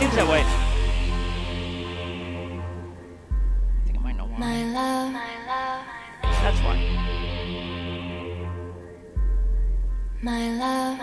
seems that way. I think I might know why. My love. That's why. My love.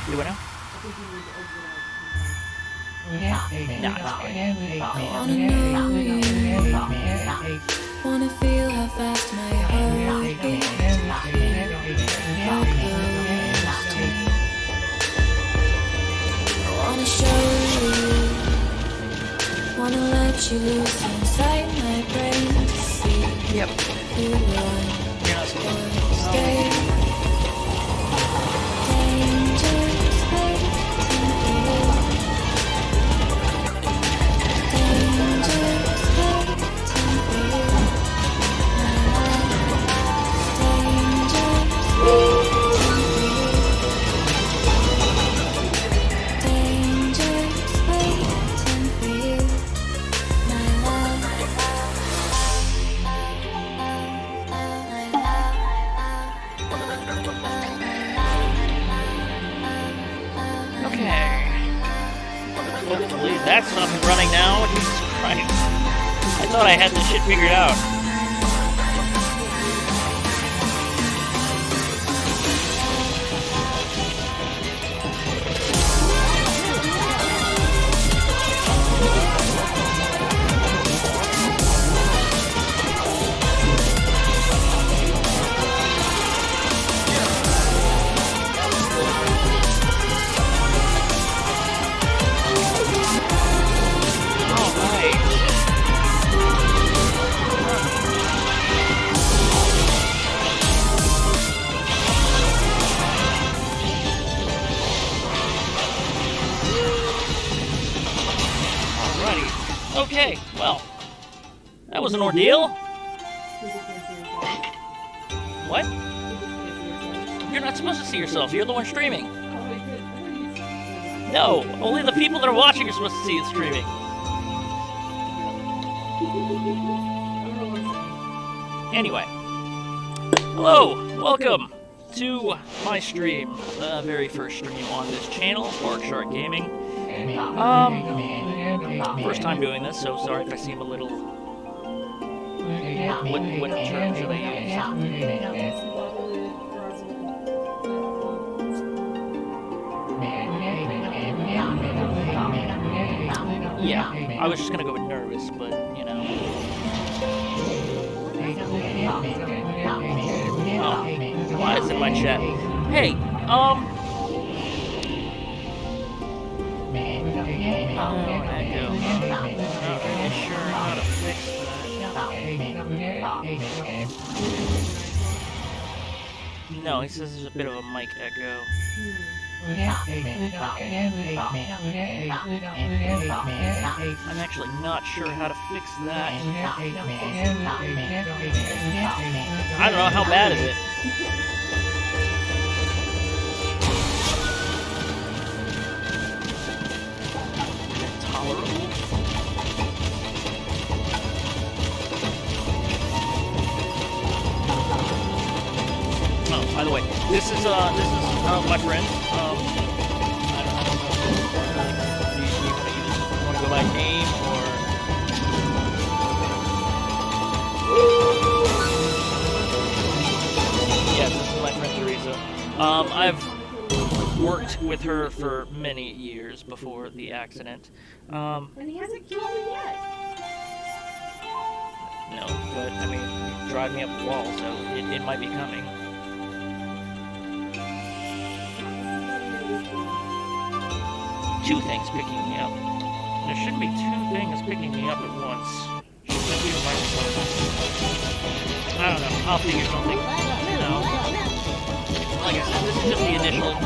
Do it now? Nah, it's fine. Wanna know you. Wanna feel how fast my heart beats. How close to me. I wanna show you. Wanna let you loose inside my brain to see. Yep. Who run You're not supposed or to. stay. Dangerous waiting for you. Dangerous waiting for you. My love. Dangerous waiting for you. Dangerous waiting for you. My love. Okay. Hopefully that's up and running now. Jesus Christ. I thought I had this shit figured out. Okay, well, that was an ordeal. What? You're not supposed to see yourself. You're the one streaming. No, only the people that are watching are supposed to see it streaming. Anyway, hello, welcome to my stream, the very first stream on this channel, Spark Shark Gaming. First time doing this, so sorry if I seem a little... What term should I use? Yeah, I was just gonna go with nervous, but, you know. Oh, why is it in my chat? Hey, Echo. Are you sure how to fix that? No, he says there's a bit of a mic echo. I'm actually not sure how to fix that. I don't know, how bad is it? Tolerable? Oh, by the way, this is my friend. I don't know. Do you want to go by name or? Yes, this is my friend Teresa. I've worked with her for many years before the accident. And he hasn't killed me yet. No, but I mean, you drive me up the wall, so it might be coming. two things picking me up. There shouldn't be two things picking me up at once. Shouldn't that be the microphone? I don't know. I'll figure something. No. Like I said, this is just the initial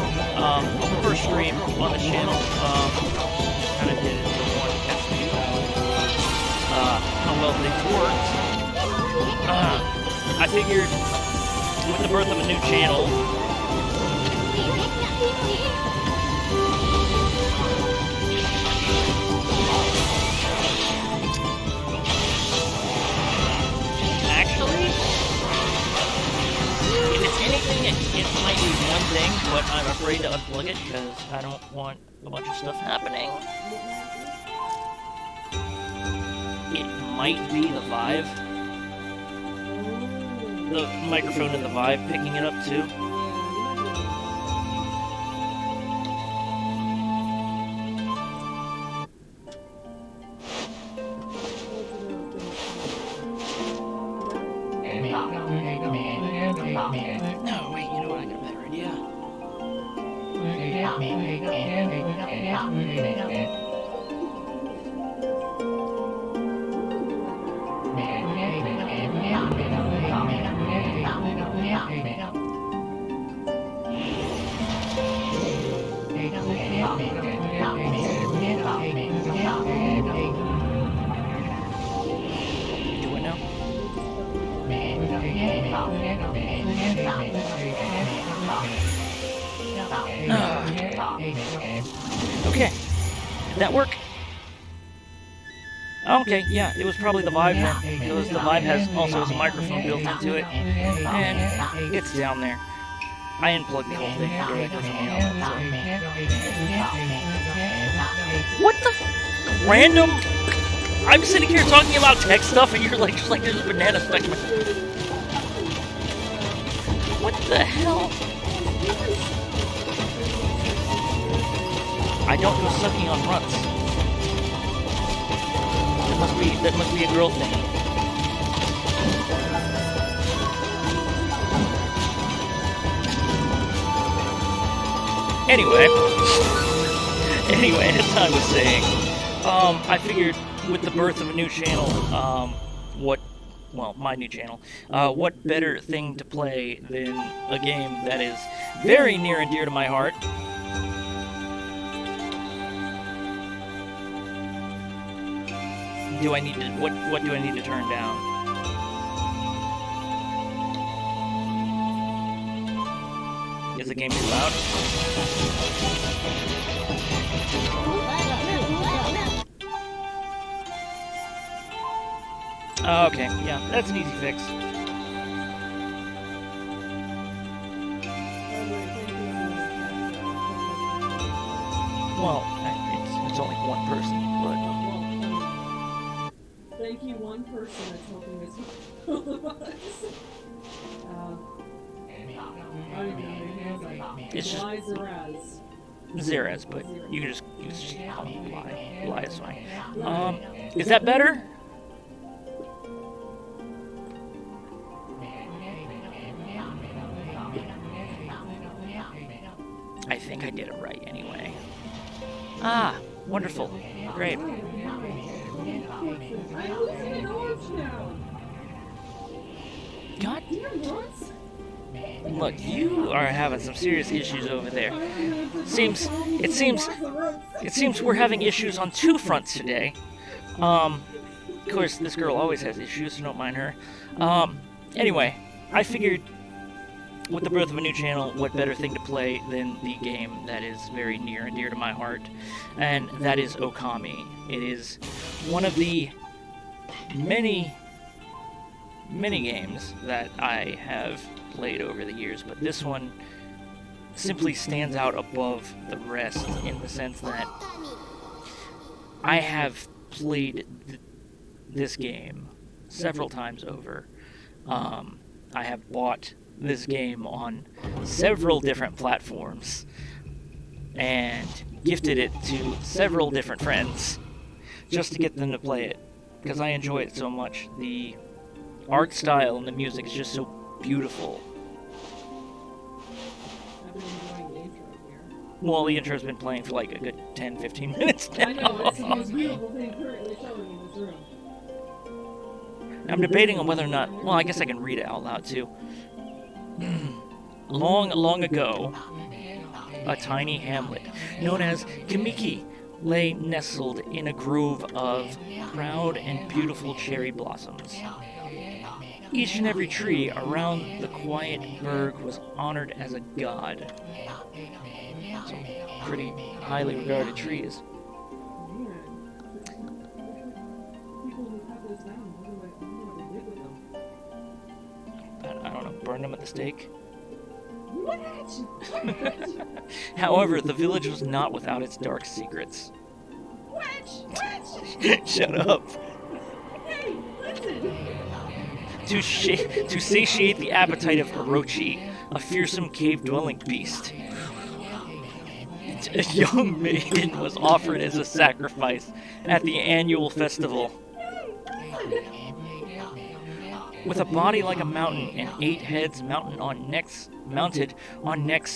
first stream on the channel. Just kind of did it for one test to how well things worked. I figured with the birth of a new channel, actually, if it's anything, it might be one thing, but I'm afraid to unplug it because I don't want a bunch of stuff happening. It might be the Vive. The microphone and the Vive picking it up too. No, wait, you know what? I got a better idea. Do it now? Okay. Did that work? Okay, yeah, it was probably the Vive then, because the Vive also has a microphone built into it, and it's down there. I unplugged the whole thing directly from the outlet, so. What the random? I'm sitting here talking about tech stuff, and you're like, just like there's a banana spectrum. What the hell? I don't go sucking on runts. That must be a girl thing. Anyway, as I was saying, I figured with the birth of a new channel, my new channel, what better thing to play than a game that is very near and dear to my heart. What do I need to turn down? Is the game too loud? Oh, okay, yeah, that's an easy fix. Well, it's only one person, but... Thank you, one person that's helping us with all of us. It's just Zeraz, but you can just call me Lie. Lie is fine. Is that better? I think I did it right anyway. Ah, wonderful. Great. God. Look, you are having some serious issues over there. It seems we're having issues on two fronts today. Of course, this girl always has issues, so don't mind her. Anyway, I figured with the birth of a new channel, what better thing to play than the game that is very near and dear to my heart, and that is Ōkami. It is one of the many games that I have played over the years, but this one simply stands out above the rest in the sense that I have played this game several times over. I have bought this game on several different platforms and gifted it to several different friends just to get them to play it because I enjoy it so much. The art style and the music is just so beautiful. I've been enjoying the intro here. Well, the intro's been playing for like a good 10, 15 minutes now. I know, it's the most beautiful thing currently showing in this room. I'm debating on whether or not... Well, I guess I can read it out loud, too. Long, long ago, a tiny hamlet known as Kamiki lay nestled in a grove of proud and beautiful cherry blossoms. Each and every tree around the quiet burg was honored as a god. Some pretty highly regarded trees. Man. People who cut this down, what do they did with them? I don't know, burn them at the stake? What? However, the village was not without its dark secrets. Shut up. Hey, listen! To satiate the appetite of Orochi, a fearsome cave-dwelling beast, a young maiden was offered as a sacrifice at the annual festival. With a body like a mountain and 8 heads mounted on necks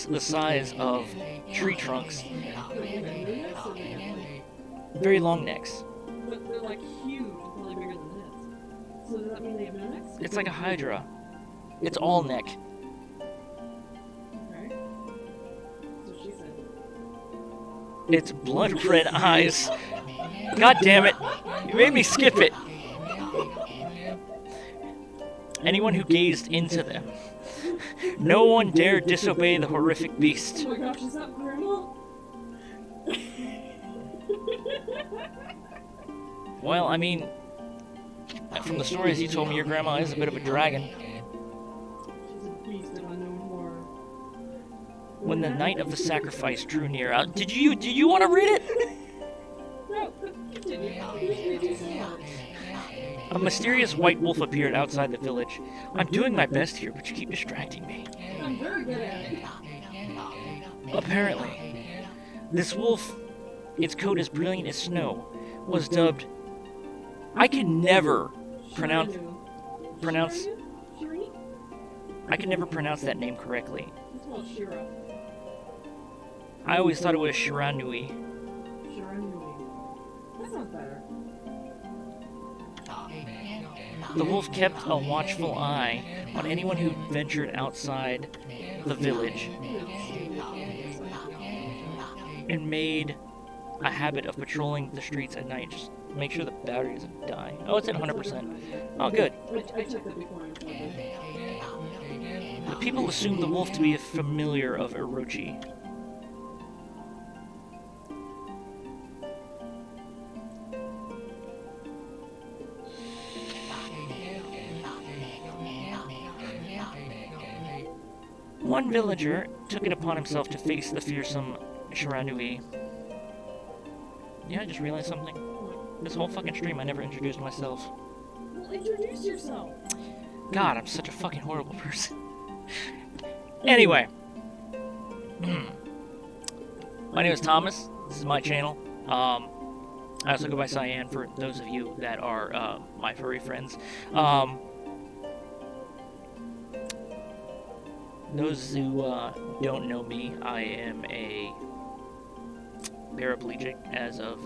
the size of tree trunks, very long necks. But they're like huge, probably bigger than this. So does that mean they have no necks? It's like a hydra. It's all neck. Okay. So she said. Its blood red eyes. God damn it! You made me skip it. Anyone who gazed into them, no one dared disobey the horrific beast. Oh my gosh, is that Grandma? Well, I mean, from the stories you told me, your grandma is a bit of a dragon. She's a beast if I know more. When the night of the sacrifice drew near, did you want to read it? No, continue. You do so much. A mysterious white wolf appeared outside the village. I'm doing my best here, but you keep distracting me. I'm very good at it. Apparently, this wolf, its coat as brilliant as snow, was dubbed... I can never pronounce... Shirani? I can never pronounce that name correctly. It's called Shira. I always thought it was Shiranui. Shiranui. That sounds better. The wolf kept a watchful eye on anyone who ventured outside the village and made a habit of patrolling the streets at night. Just make sure the battery doesn't die. Oh, it's at 100%. Oh, good. I checked that before I started. The people assumed the wolf to be a familiar of Orochi. One villager took it upon himself to face the fearsome Shiranui. Yeah, I just realized something. This whole fucking stream, I never introduced myself. Well, introduce yourself. God, I'm such a fucking horrible person. Anyway. My name is Thomas. This is my channel. I also go by Cyan for those of you that are my furry friends. Those who don't know me, I am a paraplegic as of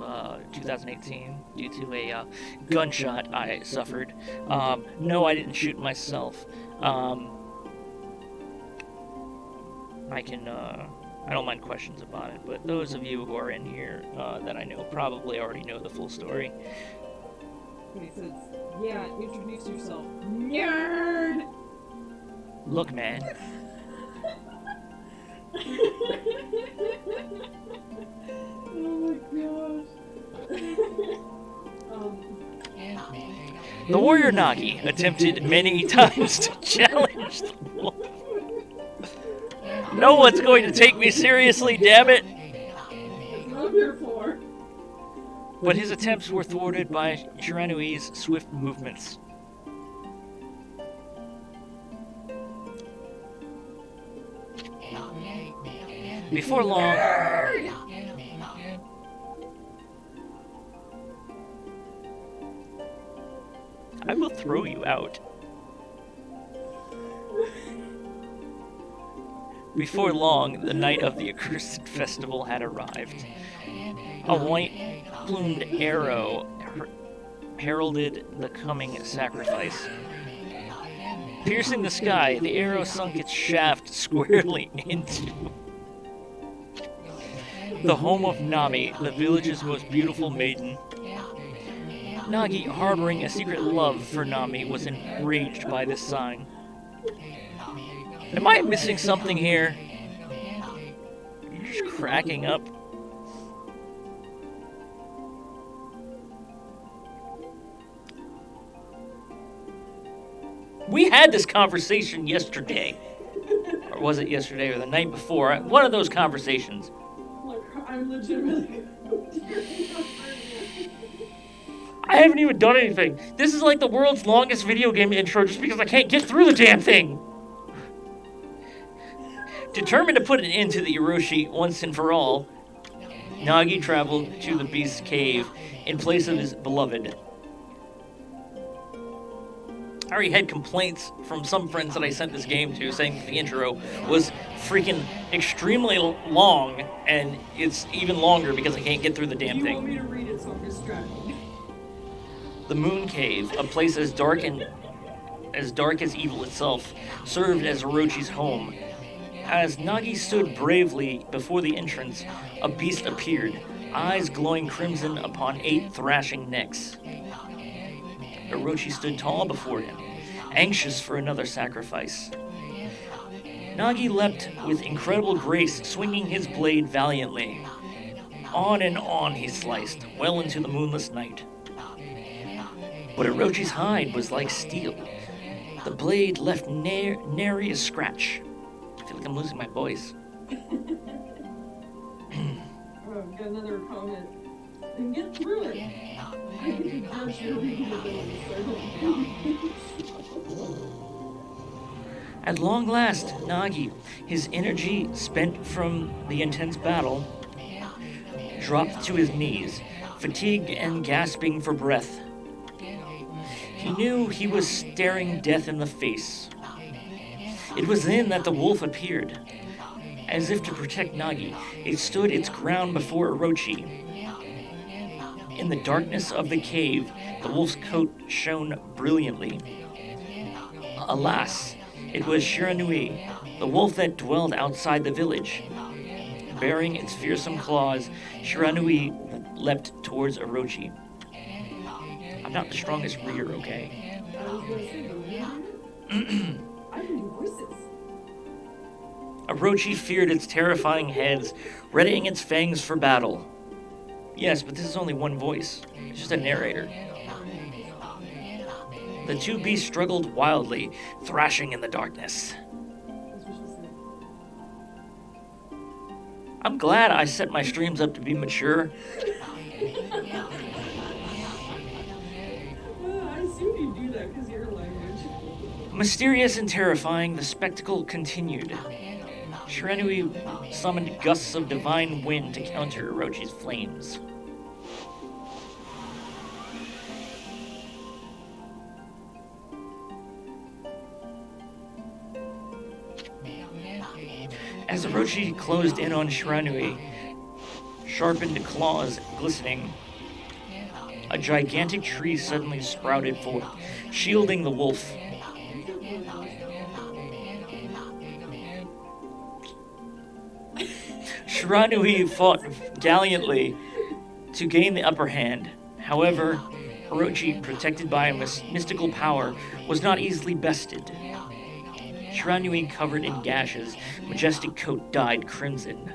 2018 due to a gunshot I suffered. No, I didn't shoot myself. I don't mind questions about it, but those of you who are in here that I know probably already know the full story. And he says, yeah, introduce yourself. Nerd! Look, man. Oh my gosh. The warrior Nagi attempted many times to challenge the wolf. No one's going to take me seriously, damn it! That's what I'm here for. But his attempts were thwarted by Shiranui's swift movements. Before long, I will throw you out. Before long, the night of the accursed festival had arrived. A white plumed arrow heralded the coming sacrifice. Piercing the sky, the arrow sunk its shaft squarely into the home of Nami, the village's most beautiful maiden. Nagi, harboring a secret love for Nami, was enraged by this sign. Am I missing something here? You're just cracking up. We had this conversation yesterday. Or was it yesterday or the night before? One of those conversations. Like, I'm legitimately. I haven't even done anything. This is like the world's longest video game intro just because I can't get through the damn thing. Determined to put an end to the Orochi once and for all, Nagi traveled to the beast's cave in place of his beloved. I already had complaints from some friends that I sent this game to saying that the intro was freaking extremely long, and it's even longer because I can't get through the damn You thing. want me to read it so I'm distracted? The Moon Cave, a place as dark as evil itself, served as Orochi's home. As Nagi stood bravely before the entrance, a beast appeared, eyes glowing crimson upon 8 thrashing necks. Orochi stood tall before him, anxious for another sacrifice. Nagi leapt with incredible grace, swinging his blade valiantly. On and on he sliced, well into the moonless night. But Orochi's hide was like steel. The blade left nary a scratch. I feel like I'm losing my voice. Got another comment. And get through it. I can judge your reading abilities, so I don't. At long last, Nagi, his energy spent from the intense battle, dropped to his knees, fatigued and gasping for breath. He knew he was staring death in the face. It was then that the wolf appeared. As if to protect Nagi, it stood its ground before Orochi. In the darkness of the cave, the wolf's coat shone brilliantly. Alas, it was Shiranui, the wolf that dwelled outside the village. Bearing its fearsome claws, Shiranui leapt towards Orochi. I'm not the strongest reader, okay? I was gonna say, but I can do voices. Orochi feared its terrifying heads, readying its fangs for battle. Yes, but this is only one voice. It's just a narrator. The two beasts struggled wildly, thrashing in the darkness. That's what she said. I'm glad I set my streams up to be mature. I assume you do that because of your language. Mysterious and terrifying, the spectacle continued. Shiranui summoned gusts of divine wind to counter Orochi's flames. As Orochi closed in on Shiranui, sharpened claws glistening, a gigantic tree suddenly sprouted forth, shielding the wolf. Shiranui fought gallantly to gain the upper hand. However, Orochi, protected by a mystical power, was not easily bested. Shiranui, covered in gashes, majestic coat dyed crimson,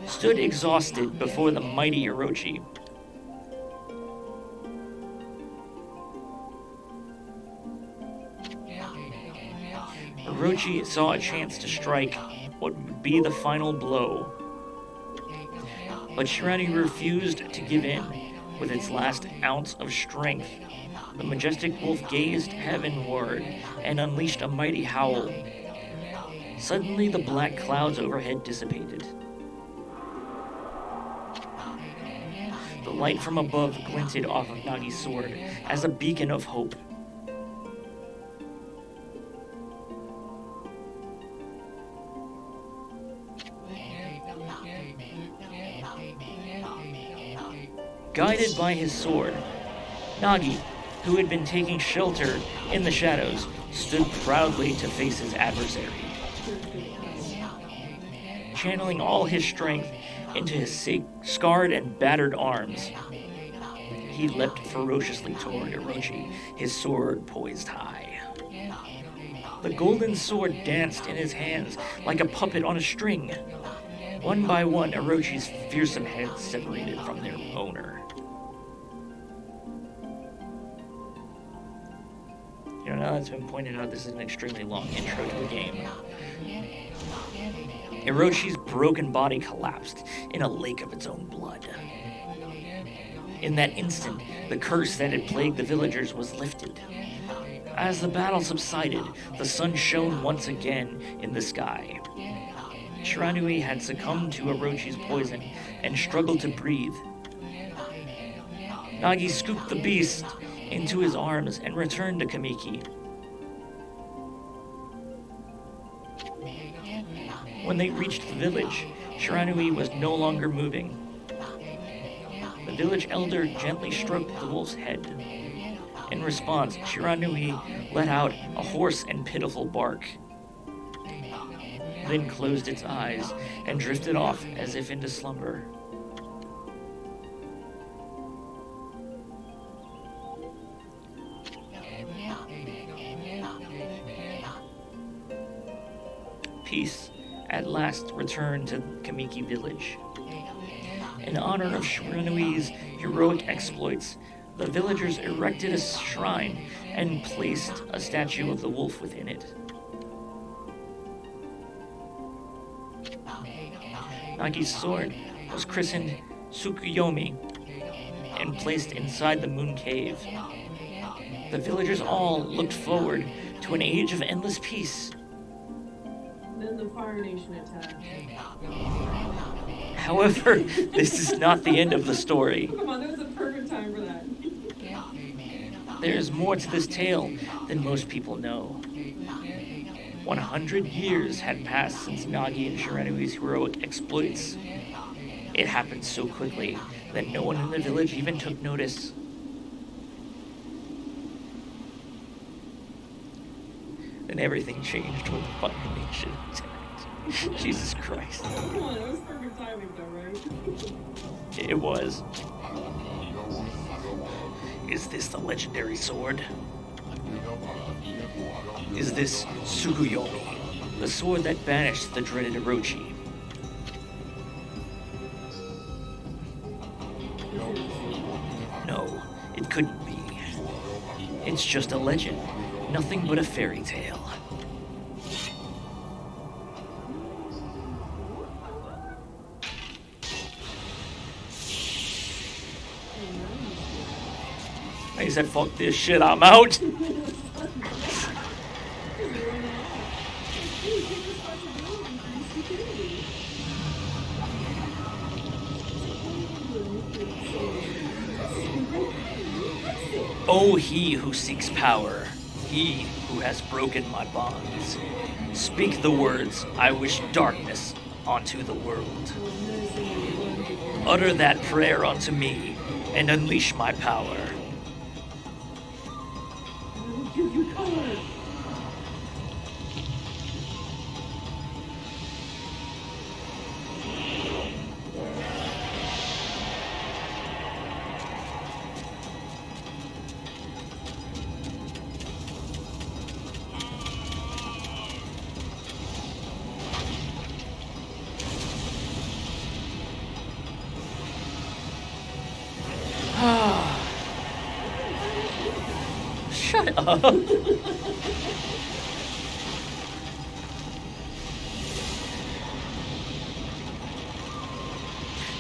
stood exhausted before the mighty Orochi. Orochi saw a chance to strike what would be the final blow. But Shiranui refused to give in. With its last ounce of strength, the majestic wolf gazed heavenward and unleashed a mighty howl. Suddenly, the black clouds overhead dissipated. The light from above glinted off of Nagi's sword as a beacon of hope. Guided by his sword, Nagi, who had been taking shelter in the shadows, stood proudly to face his adversary. Channeling all his strength into his scarred and battered arms, he leapt ferociously toward Orochi, his sword poised high. The golden sword danced in his hands like a puppet on a string. One by one, Orochi's fearsome heads separated from their owner. Now that's been pointed out, this is an extremely long intro to the game. Orochi's broken body collapsed in a lake of its own blood. In that instant, the curse that had plagued the villagers was lifted. As the battle subsided, the sun shone once again in the sky. Shiranui had succumbed to Orochi's poison and struggled to breathe. Nagi scooped the beast into his arms and returned to Kamiki. When they reached the village, Shiranui was no longer moving. The village elder gently stroked the wolf's head. In response, Shiranui let out a hoarse and pitiful bark, then closed its eyes and drifted off as if into slumber. Peace at last returned to Kamiki village. In honor of Shiranui's heroic exploits, the villagers erected a shrine and placed a statue of the wolf within it. Nagi's sword was christened Tsukuyomi and placed inside the moon cave. The villagers all looked forward to an age of endless peace. Then the Fire Nation attacked. However, this is not the end of the story. Come on, that was a perfect time for that. There is more to this tale than most people know. 100 years had passed since Nagi and Shiranui's heroic exploits. It happened so quickly that no one in the village even took notice. Then everything changed when the Fire Nation attacked. Jesus Christ. Come on, that was perfect timing though, right? It was. Is this the legendary sword? Is this Tsukuyomi, the sword that banished the dreaded Orochi? No, it couldn't be. It's just a legend, nothing but a fairy tale. He said, fuck this shit, I'm out. Oh, he who seeks power, he who has broken my bonds. Speak the words, I wish darkness onto the world. Utter that prayer unto me, and unleash my power. Shut up.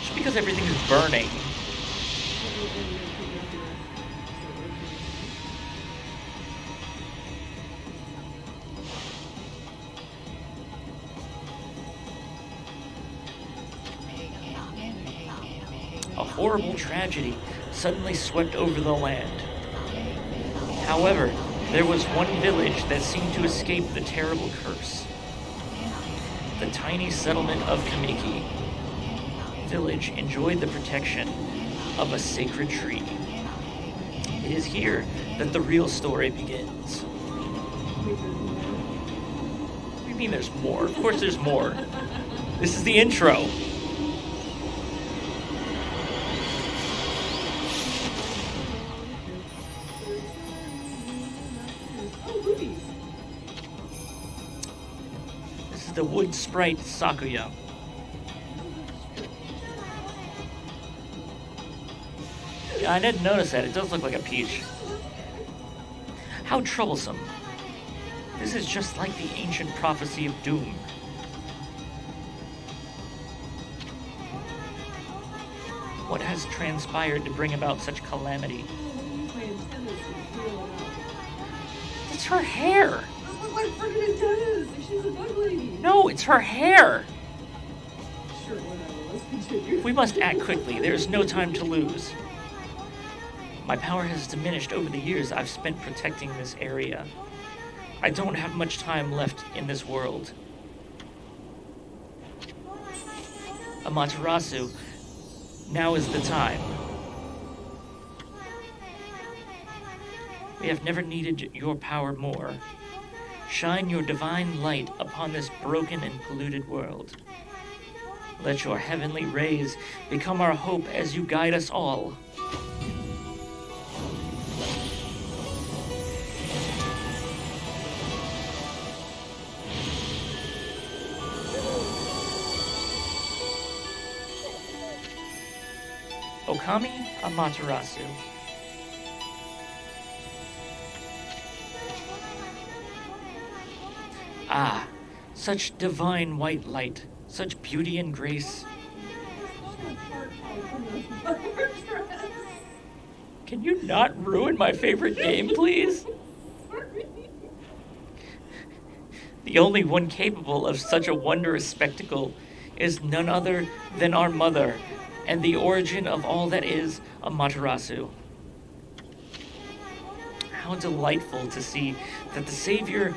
Just because everything is burning. A horrible tragedy suddenly swept over the land. However, there was one village that seemed to escape the terrible curse. The tiny settlement of Kamiki village enjoyed the protection of a sacred tree. It is here that the real story begins. Wait, there's more? What do you mean there's more? Of course there's more. This is the intro. Oh, boobies. This is the wood sprite Sakuya. Yeah, I didn't notice that. It does look like a peach. How troublesome. This is just like the ancient prophecy of doom. What has transpired to bring about such calamity? My antennas are peeling out. It's her hair! Those look like freaking antennas! Like she's a bug lady! No, it's her hair! Sure, whatever. Let's continue. We must act quickly. There is no time to lose. My power has diminished over the years I've spent protecting this area. I don't have much time left in this world. Amaterasu, now is the time. We have never needed your power more. Shine your divine light upon this broken and polluted world. Let your heavenly rays become our hope as you guide us all. Ōkami Amaterasu. Ah, such divine white light, such beauty and grace. Can you not ruin my favorite game, please? The only one capable of such a wondrous spectacle is none other than our mother, and the origin of all that is Amaterasu. How delightful to see that the Savior,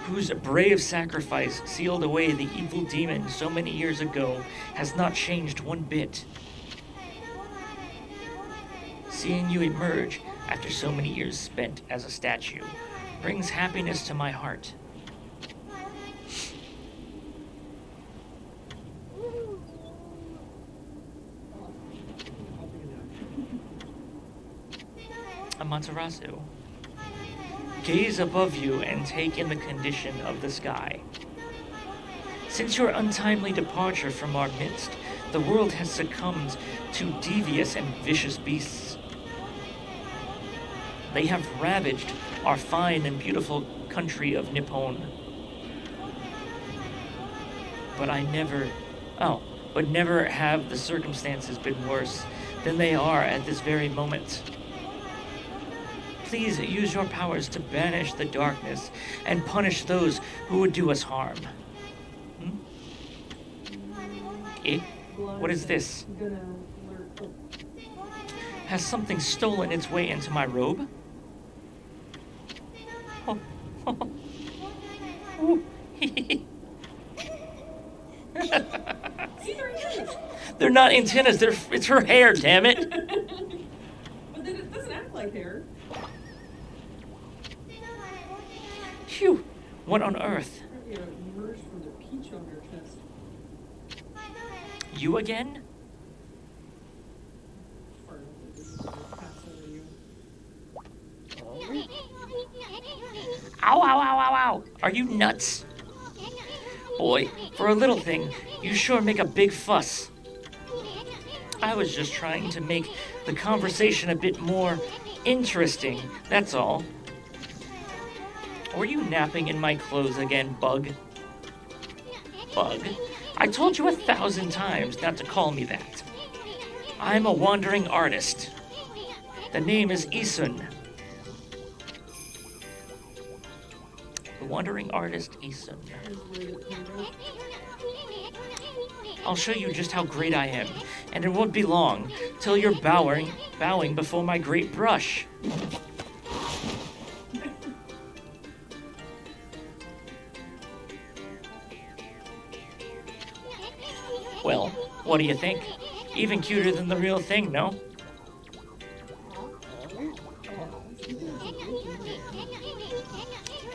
whose brave sacrifice sealed away the evil demon so many years ago, has not changed one bit. Seeing you emerge after so many years spent as a statue brings happiness to my heart. Amaterasu, gaze above you and take in the condition of the sky. Since your untimely departure from our midst, the world has succumbed to devious and vicious beasts. They have ravaged our fine and beautiful country of Nippon. But never have the circumstances been worse than they are at this very moment. Please use your powers to banish the darkness and punish those who would do us harm. Eh? What is this? Has something stolen its way into my robe? Oh. Ooh. They're not antennas, it's her hair, damn it! But then it doesn't act like hair. Phew, what on earth? You emerged from the peach on your chest. You again? Far enough that this is gonna pass over you. Ow, ow, ow, ow, ow! Are you nuts? Boy, for a little thing, you sure make a big fuss. I was just trying to make the conversation a bit more interesting, that's all. Were you napping in my clothes again, Bug? Bug? I told you 1,000 times not to call me that. I'm a wandering artist. The name is Isun. The wandering artist Isun. I'll show you just how great I am, and it won't be long till you're bowing before my great brush. Well, what do you think? Even cuter than the real thing, no?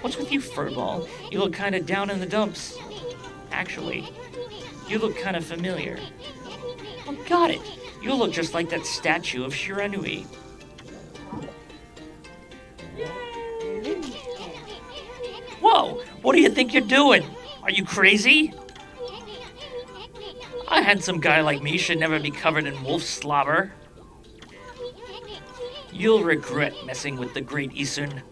What's with you, furball? You look kind of down in the dumps. Actually, you look kind of familiar. Oh, got it. You look just like that statue of Shiranui. Whoa! What do you think you're doing? Are you crazy? A handsome guy like me should never be covered in wolf slobber. You'll regret messing with the great Isun.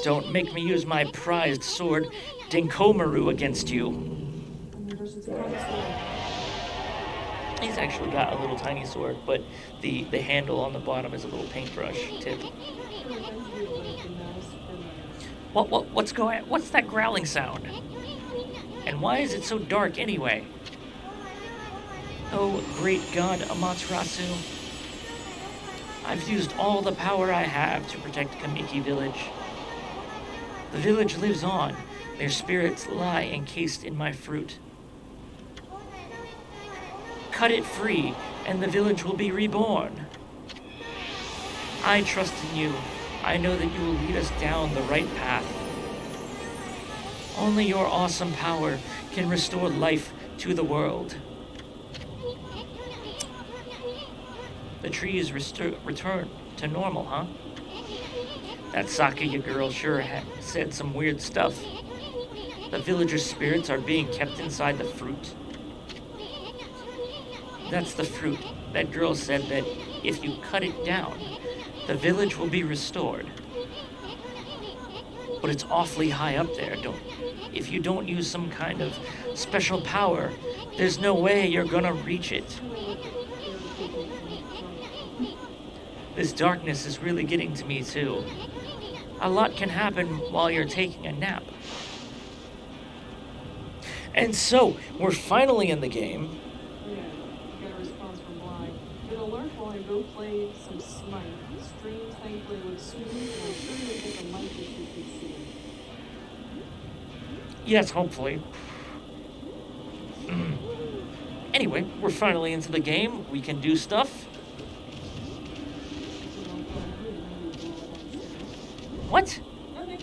Don't make me use my prized sword, Denkomaru, against you. He's actually got a little tiny sword, but the handle on the bottom is a little paintbrush tip. What's that growling sound? And why is it so dark anyway? Oh, great God, Amaterasu. I've used all the power I have to protect Kamiki Village. The village lives on. Their spirits lie encased in my fruit. Cut it free, and the village will be reborn. I trust in you. I know that you will lead us down the right path. Only your awesome power can restore life to the world. The trees return to normal, huh? That Sakaya girl sure said some weird stuff. The villagers' spirits are being kept inside the fruit. That's the fruit. That girl said that if you cut it down, the village will be restored. But it's awfully high up there. If you don't use some kind of special power, there's no way you're gonna reach it. This darkness is really getting to me too. A lot can happen while you're taking a nap. And so, we're finally in the game. Yeah, got a response from Blind. Did alert while I go play some Smite. Streams thankfully look smooth, and I'm sure you'll get the mic issue can see. Yes, hopefully. Anyway, we're finally into the game. We can do stuff. What? Okay.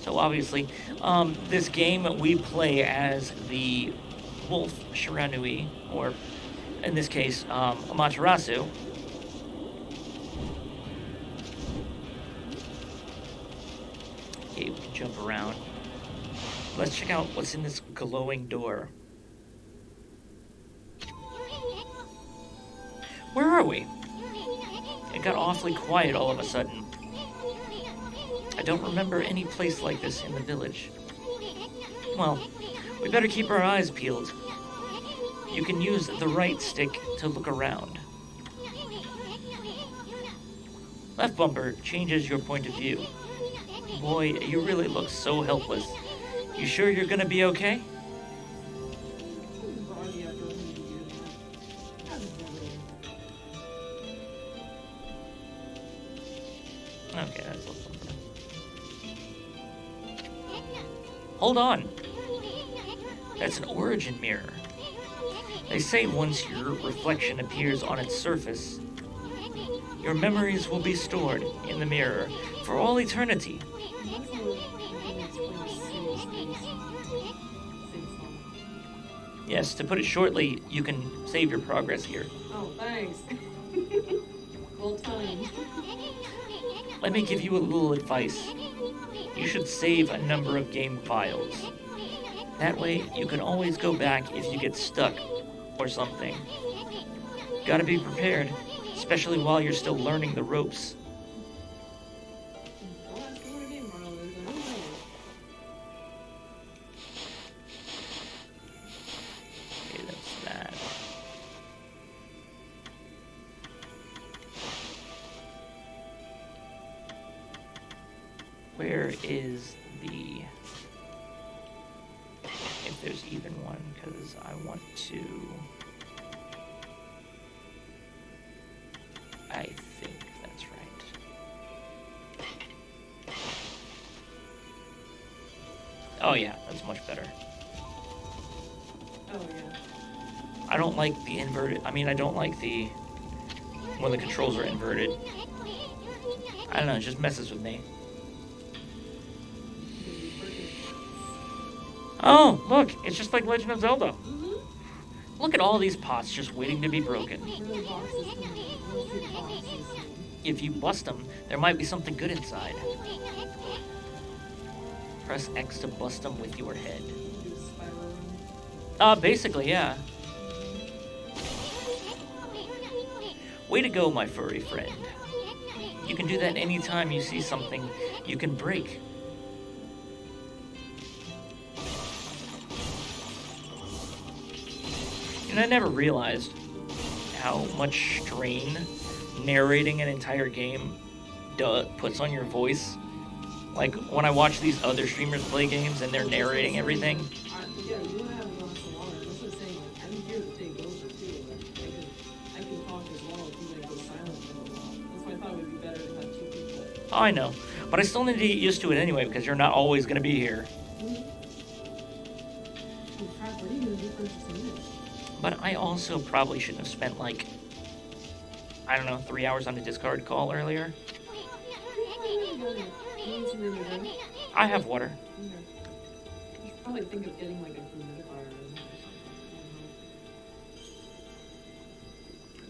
So obviously, this game we play as the wolf Shiranui, or in this case, Amaterasu. Okay, we can jump around. Let's check out what's in this glowing door. Where are we? It got awfully quiet all of a sudden. I don't remember any place like this in the village. Well, we better keep our eyes peeled. You can use the right stick to look around. Left bumper changes your point of view. Boy, you really look so helpless. You sure you're gonna be okay? Okay, that's left bumper. Hold on. That's an origin mirror. They say once your reflection appears on its surface, your memories will be stored in the mirror for all eternity. Yes, to put it shortly, you can save your progress here. Oh, thanks. Well timed. Let me give you a little advice. You should save a number of game files. That way, you can always go back if you get stuck or something. Gotta be prepared, especially while you're still learning the ropes. Okay, that's that. Where is the... if there's even one, because I want to... I think that's right. Oh yeah, that's much better. Oh, yeah. I don't like the inverted... I mean, I don't like the... when the controls are inverted. I don't know, it just messes with me. Oh, look, it's just like Legend of Zelda. Look at all these pots just waiting to be broken. If you bust them, there might be something good inside. Press X to bust them with your head. Basically, yeah. Way to go, my furry friend. You can do that anytime you see something you can break. And I never realized how much strain narrating an entire game puts on your voice. Like, when I watch these other streamers play games and they're narrating everything. Yeah, you want to have a glass of water. That's what I'm saying. Like, I'm here to take over too. Like, I can talk as well if you go silent for a while. That's why I thought it would be better to have two people. Oh, I know. But I still need to get used to it anyway because you're not always going to be here. But I also probably shouldn't have spent, like, I don't know, 3 hours on a Discord call earlier. I have water. Okay. You should probably think of getting like a humidifier.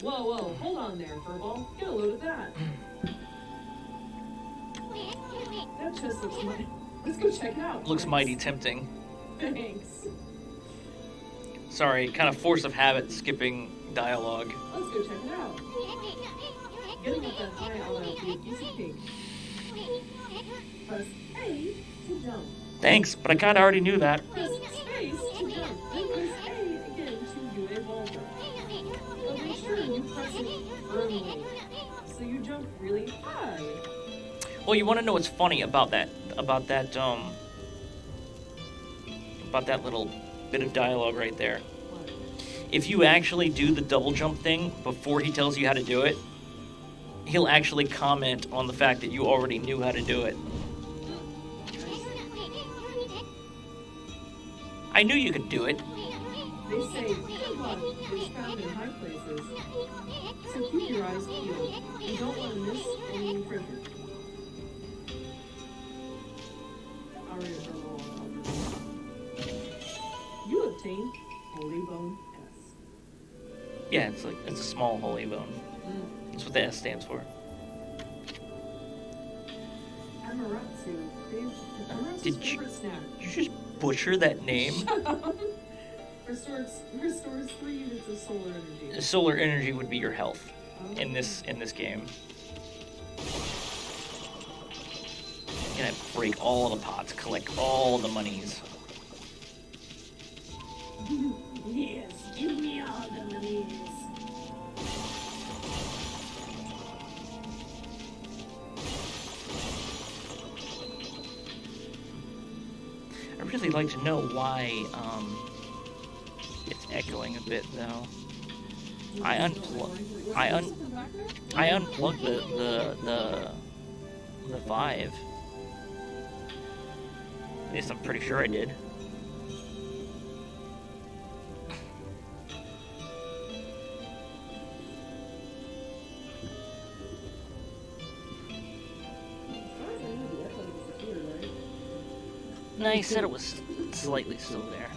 Whoa, hold on there, Furball. Get a load of that. That chest looks mighty. Let's go check it out. Looks mighty tempting. Thanks. Sorry, kind of force of habit skipping dialogue. Let's go check it out. Getting up that high all out would be a piece of cake. Press A to jump. Thanks, but I kind of already knew that. Press space to jump. Then press A again to do a vaulter. But make sure you press it firmly, so you jump really high. Well, you want to know what's funny about that little bit of dialogue right there. What? If you actually do the double jump thing before he tells you how to do it, he'll actually comment on the fact that you already knew how to do it. I knew you could do it. They say good luck is found in high places, so keep your eyes peeled. You don't want to miss any treasure. I'll read it for a little while. You obtained Holy Bone S. Yeah, it's a small holy bone. That's what the S stands for. Amaretsu. Amaretsu's Did favorite snack. you just butcher that name? Restores 3 units of solar energy. Solar energy would be your health in this game. You're gonna break all the pots, collect all the monies. Yes, give me all the monies. I'd really like to know why it's echoing a bit though. I unplugged the Vive. At least I'm pretty sure I did. No, he said it was slightly still there.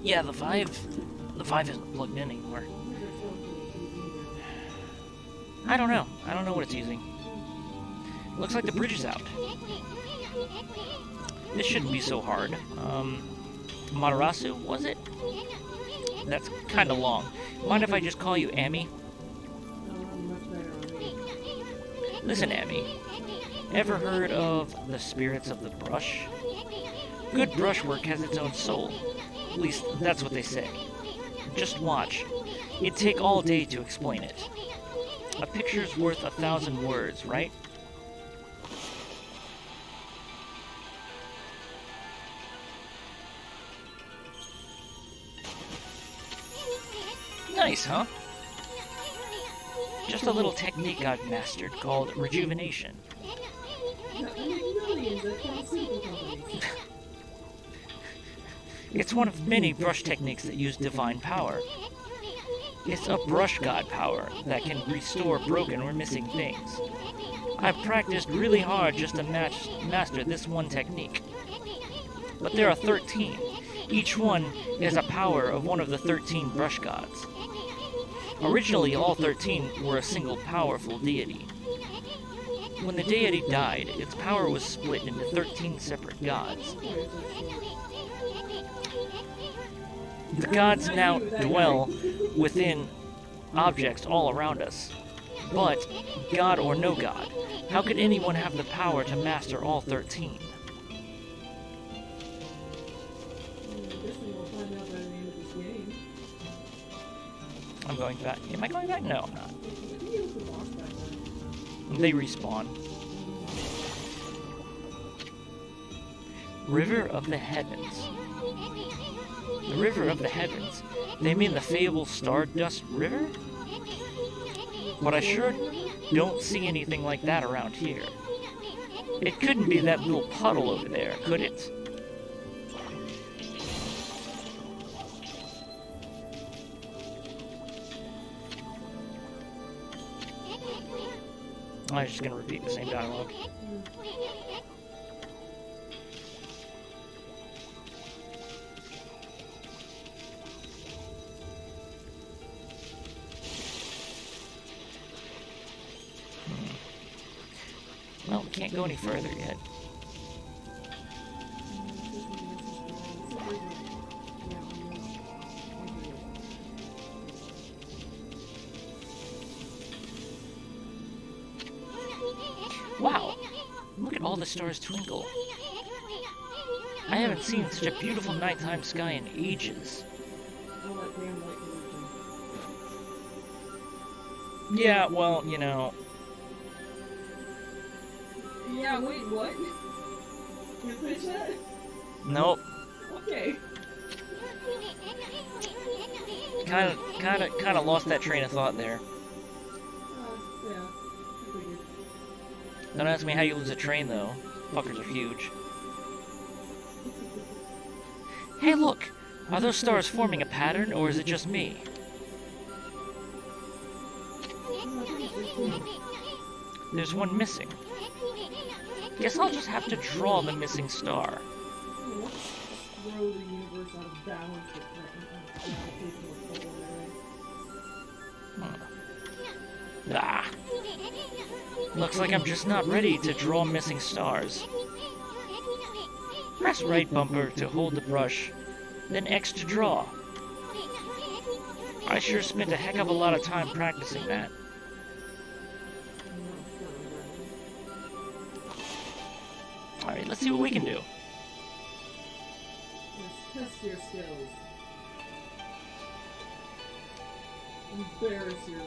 Yeah, the Vive isn't plugged in anymore. I don't know. I don't know what it's using. Looks like the bridge is out. This shouldn't be so hard. Matarasu, was it? That's kind of long. Mind if I just call you Amy? Listen, Amy. Ever heard of the spirits of the brush? Good brushwork has its own soul. At least, that's what they say. Just watch. It'd take all day to explain it. A picture's worth 1,000 words, right? Nice, huh? Just a little technique I've mastered called rejuvenation. It's one of many brush techniques that use divine power. It's a brush god power that can restore broken or missing things. I've practiced really hard just to master this one technique. But there are 13. Each one is a power of one of the 13 brush gods. Originally, all 13 were a single powerful deity. When the deity died, its power was split into 13 separate gods. The gods now dwell within objects all around us. But, god or no god, how could anyone have the power to master all 13? I'm going back. Am I going back? No, I'm not. They respawn. River of the Heavens. The River of the Heavens? They mean the fabled Stardust River? But I sure don't see anything like that around here. It couldn't be that little puddle over there, could it? I'm just gonna repeat the same dialogue. Well, we can't go any further yet. Wow! Look at all the stars twinkle. I haven't seen such a beautiful nighttime sky in ages. Yeah, well, you know. Yeah, wait, what? You finish that? Nope. Okay. Kind of lost that train of thought there. Yeah. Don't ask me how you lose a train, though. Fuckers are huge. Hey, look! Are those stars forming a pattern, or is it just me? There's one missing. Guess I'll just have to draw the missing star. Throw the universe out of balance with Ah. Looks like I'm just not ready to draw missing stars. Press right bumper to hold the brush, then X to draw. I sure spent a heck of a lot of time practicing that. Alright, let's see what we can do. Let's test your skills. Embarrass your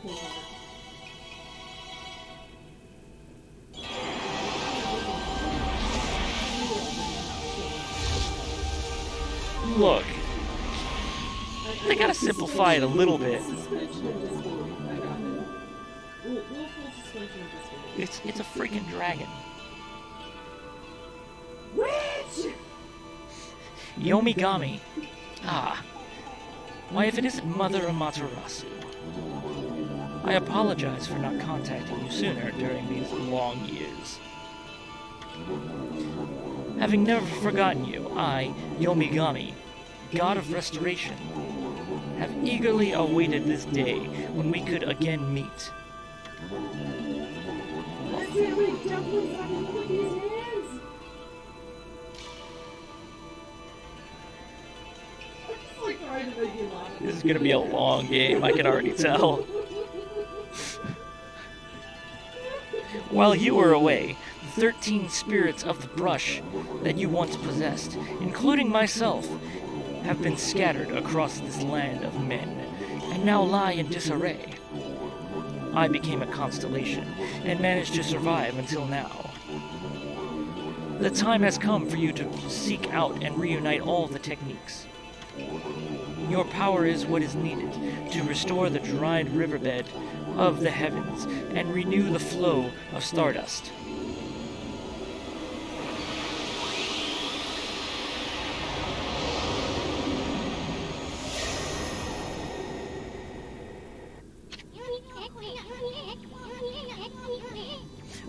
cohort. Look, they gotta simplify it a little bit. It's a freaking dragon. Witch! Ōkami. Ah. Why, if it isn't Mother Amaterasu. I apologize for not contacting you sooner during these long years. Having never forgotten you, I, Ōkami, God of Restoration, have eagerly awaited this day when we could again meet. That's it, we definitely fucking put these hands! I'm like trying to make you laugh. This is gonna be a long game, I can already tell. While you were away, 13 spirits of the brush that you once possessed, including myself, have been scattered across this land of men, and now lie in disarray. I became a constellation, and managed to survive until now. The time has come for you to seek out and reunite all the techniques. Your power is what is needed to restore the dried riverbed of the heavens and renew the flow of stardust.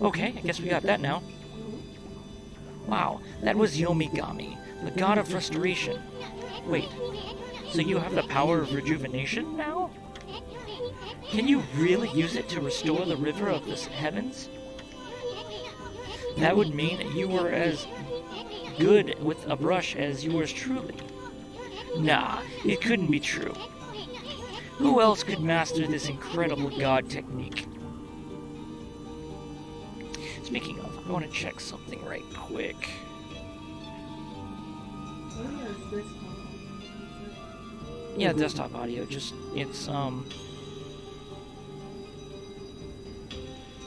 Okay, I guess we got that now. Wow, that was Ōkami, the god of restoration. Wait, so you have the power of rejuvenation now? Can you really use it to restore the river of the heavens? That would mean you were as good with a brush as yours truly. Nah, it couldn't be true. Who else could master this incredible god technique? Speaking of, I want to check something right quick. Yeah, desktop audio, just, it's,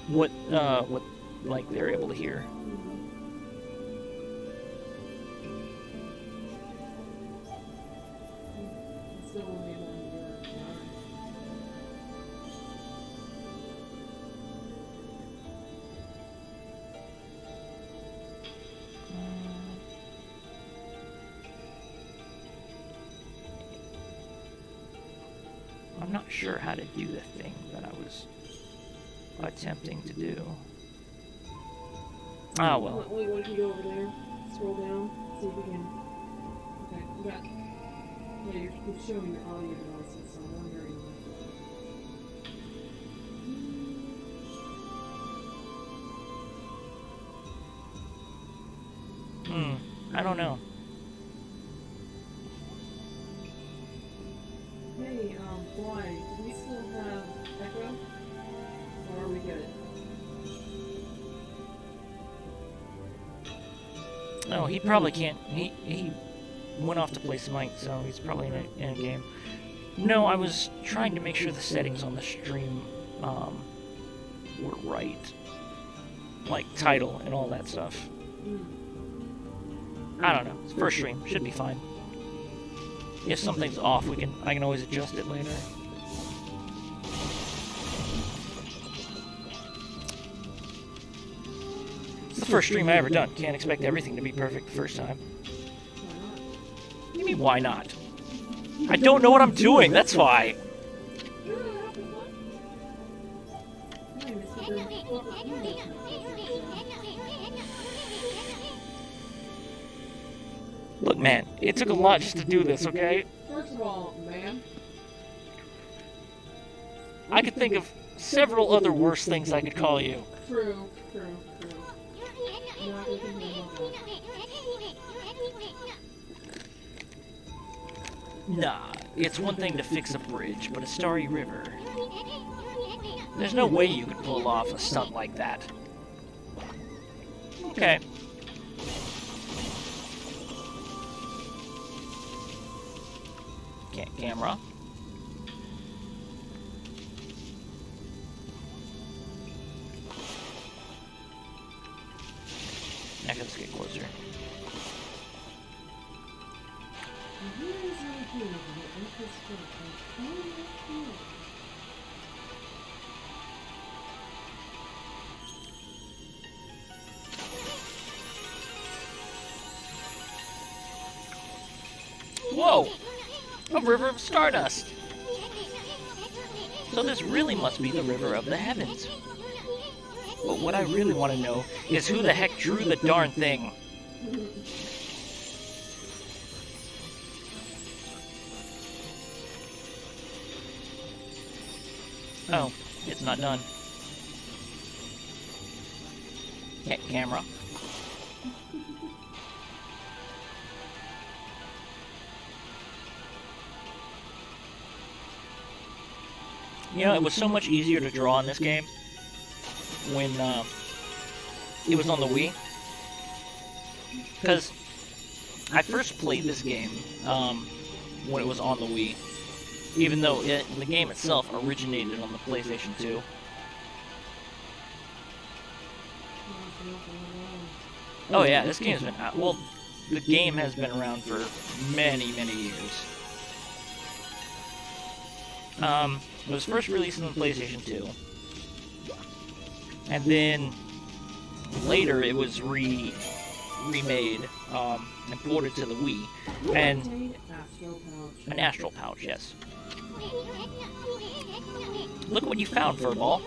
what, like, they're able to hear. I'm not sure how to do the thing that I was attempting to do. Ah, well. Wait, what if you go over there? Scroll down, see if we can. Okay, you got. Yeah, you're showing your audio devices, so I'm wondering. I don't know. Hey, why? Do we still have echo? Or are we good? No, he probably can't. He went off to play Smite, so he's probably in a game. No, I was trying to make sure the settings on the stream were right. Like title and all that stuff. I don't know. It's first stream. Should be fine. If something's off, I can always adjust it later. It's the first stream I ever done. Can't expect everything to be perfect the first time. What do you mean, why not? I don't know what I'm doing, that's why. Look, man, it took a lot just to do this, okay? First of all, man. I could think of several other worse things I could call you. True. Not looking at Nah, it's one thing to fix a bridge, but a starry river. There's no way you could pull off a stunt like that. Okay. Camera. Now let's get closer. Whoa! A river of stardust! So this really must be the river of the heavens. But what I really want to know is who the heck drew the darn thing? Oh, it's not done. Camera. You know, it was so much easier to draw in this game when it was on the Wii. Because I first played this game when it was on the Wii, even though the game itself originated on the PlayStation 2. Oh yeah, this game's been out. Well, the game has been around for many, many years. It was first released on the PlayStation 2. And then later it was remade and ported to the Wii. And an Astral Pouch, yes. Look what you found, Furball.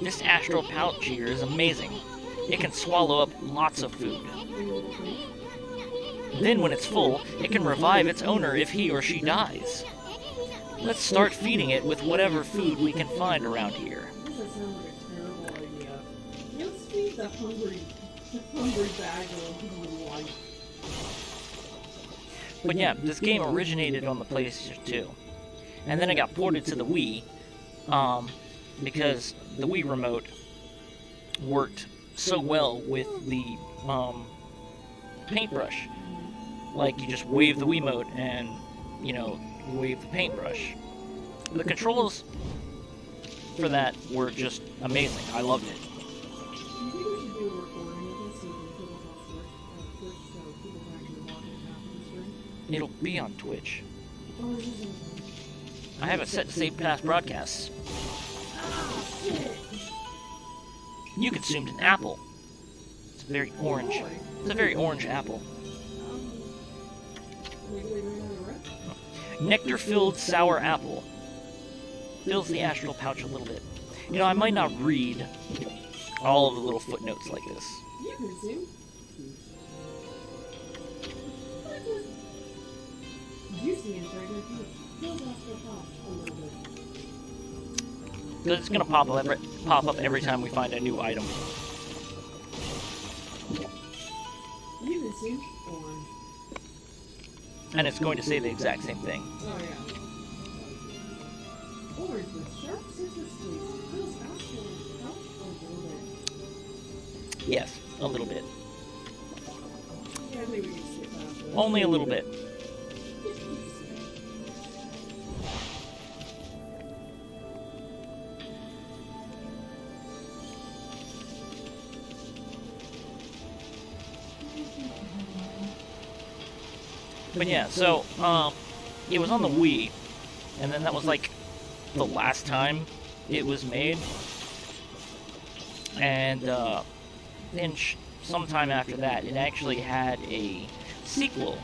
This astral pouch here is amazing. It can swallow up lots of food. Then when it's full, it can revive its owner if he or she dies. Let's start feeding it with whatever food we can find around here. This does sound like a terrible idea. Let's feed the hungry bag of life. But yeah, this game originated on the PlayStation 2. And then it got ported to the Wii, because the Wii remote worked so well with the paintbrush. Like, you just wave the Wiimote and, you know, wave the paintbrush. The controls for that were just amazing. I loved it. Do you think we should do a recording of this so we can put it on Twitch so people can actually watch it after the stream? It'll be on Twitch. Oh, it isn't. I have it set to save past broadcasts. You consumed an apple. It's very orange. It's a very orange apple. Nectar-filled sour apple. Fills the astral pouch a little bit. You know, I might not read all of the little footnotes like this. You consume. Juicy and fragrant fruit. Fills astral pouch a little bit. Because it's going to pop up every time we find a new item. You consume orange. And it's going to say the exact same thing. Oh, yeah. Orange with sharp citrus sweets. Fills astral pouch a little bit. Yes, a little bit. Yeah, I think we can skip past that. Only a little bit. But yeah, so, it was on the Wii, and then that was like the last time it was made. And, then sometime after that, it actually had a sequel,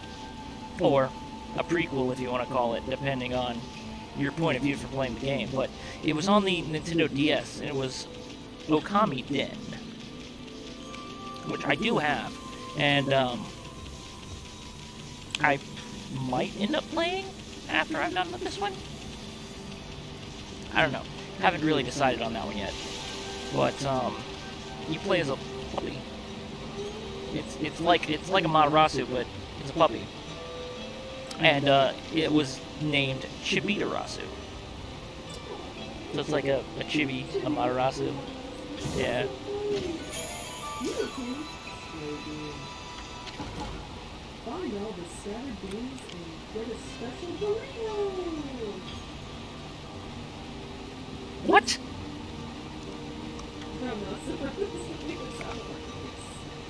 or a prequel if you want to call it, depending on your point of view for playing the game. But it was on the Nintendo DS, and it was Ōkami Den, which I do have, and, I might end up playing after I'm done with this one. I don't know. Haven't really decided on that one yet. But you play as a puppy. It's like a Matarasu, but it's a puppy. And it was named Chibitarasu. So it's like a chibi, a Matarasu. Yeah. Find all the scattered beans and get a special burrito. What? I'm not surprised.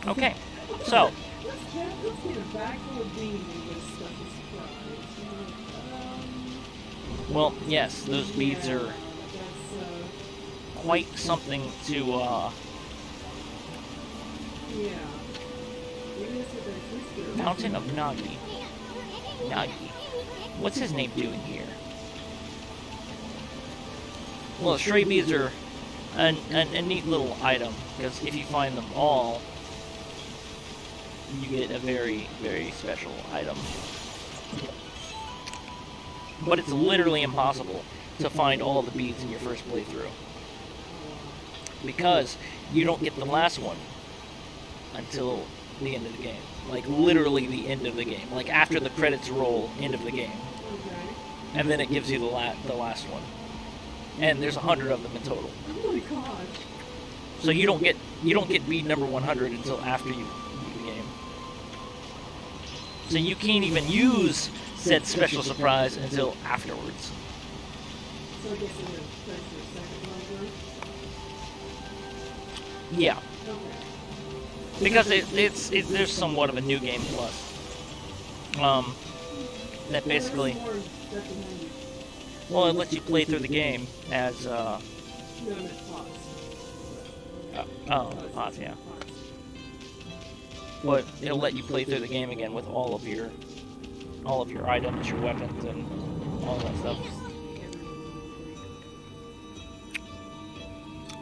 Okay. So, Let's get a bag full of beans and get a special surprise. well, yes, those beads are That's, quite something to, yeah. Maybe that's what that twister. Mountain of Nagi. Nagi. What's his name doing here? Well, stray beads are a neat little item, because if you find them all, you get a very, very special item. But it's literally impossible to find all the beads in your first playthrough, because you don't get the last one until the end of the game. Like, literally the end of the game. Like, after the credits roll, end of the game. Okay. And then it gives you the last one. And there's 100 of them in total. Oh my gosh. So you don't get bead number 100 until after you beat the game. So you can't even use said special surprise until afterwards. So I guess I'm gonna press your second one first. Yeah, Okay. because there's somewhat of a new game plus. That basically, Well, there's more recommended. well, it lets you play through the game as No, it's pause. yeah. But it'll let you play through the game again with all of your items, your weapons, and all that stuff.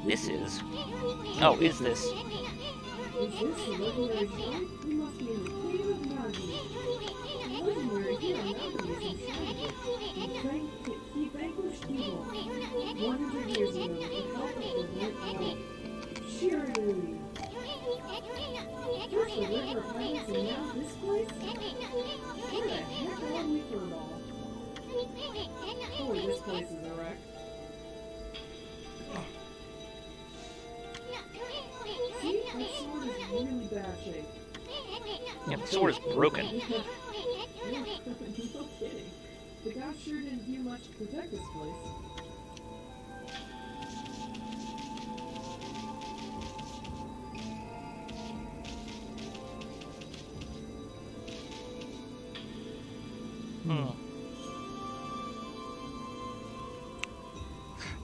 this is. Oh, is this? Is this a legendary shrine? You must be in the cave of Nagi. The legendary hero Nagi is inside of it. He vanquished evil 100 years ago with the help of the Great One. Shiryu. First the River of Heavens and now this place? Where the heck are we for all? Boy, this place is a wreck. See, my sword is really bad shape. Yeah, the sword is broken. No kidding. The guy sure didn't do much to protect this place.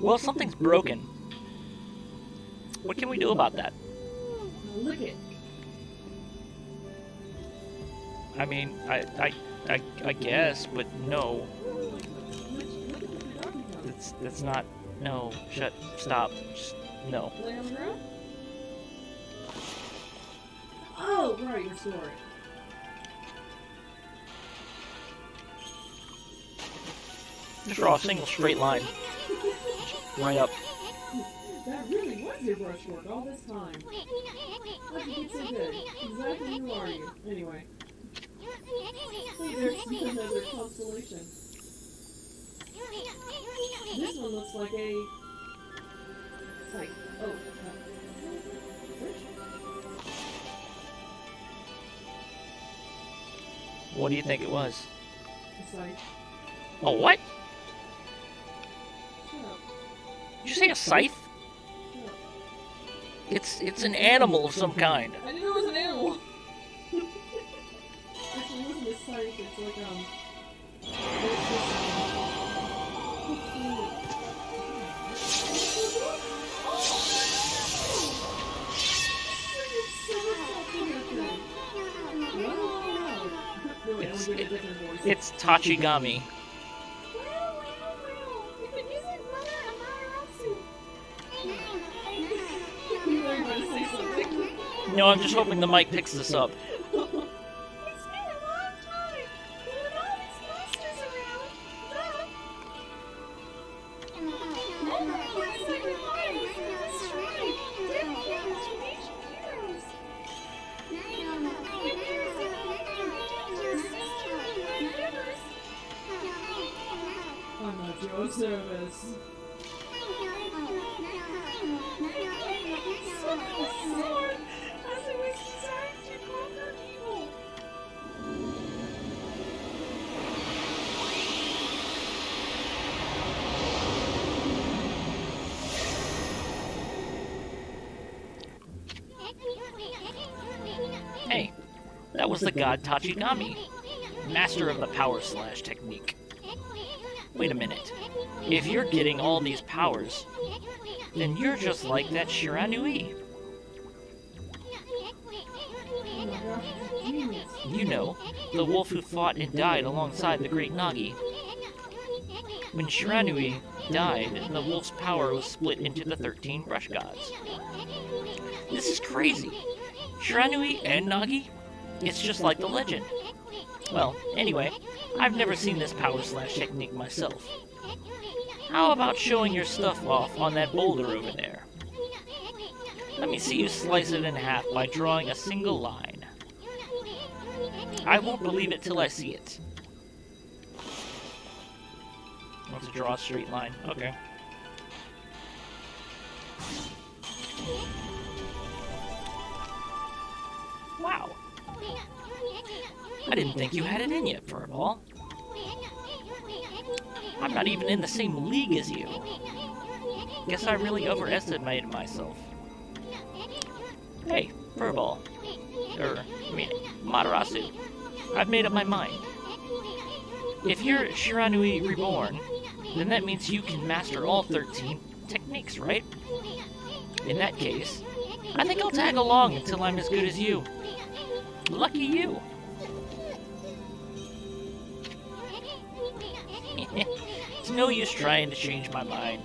Well, something's broken. What can we do about that? Now lick it. I mean, I guess, but no. Look at the forgotten town. That's not. No. Stop. Just, no. Lay on the ground? Oh, right, your sword. Just draw a single straight line. Right up. That really was your brushwork all this time. How'd you get so good? Exactly who are you? Anyway. Hey, there's another constellation. This one looks like a... Like, oh, fish? What do you think it was? It's like, Oh, what? shut up, Did you say a scythe? shut up. It's an animal of some kind. I knew it was an animal. Actually, it wasn't a scythe, it's like, there's It's Tachigami. No, I'm just hoping the mic picks this up. I'm not your service. Hey, that was the god Tachigami, master of the power slash technique. Wait a minute. If you're getting all these powers, then you're just like that Shiranui. Oh my gosh, it's a genius. You know, the wolf who fought and died alongside the great Nagi. When Shiranui died, the wolf's power was split into the 13 brush gods. This is crazy. Shiranui and Nagi? It's just like the legend. Well, anyway, I've never seen this power slash technique myself. How about showing your stuff off on that boulder over there? Let me see you slice it in half by drawing a single line. I won't believe it till I see it. Want to draw a straight line? Okay. Wow. I didn't think you had it in you, Furball. I'm not even in the same league as you. Guess I really overestimated myself. Hey, Furball. Matarasu. I've made up my mind. If you're Shiranui Reborn, then that means you can master all 13 techniques, right? In that case, I think I'll tag along until I'm as good as you. Lucky you. It's no use trying to change my mind.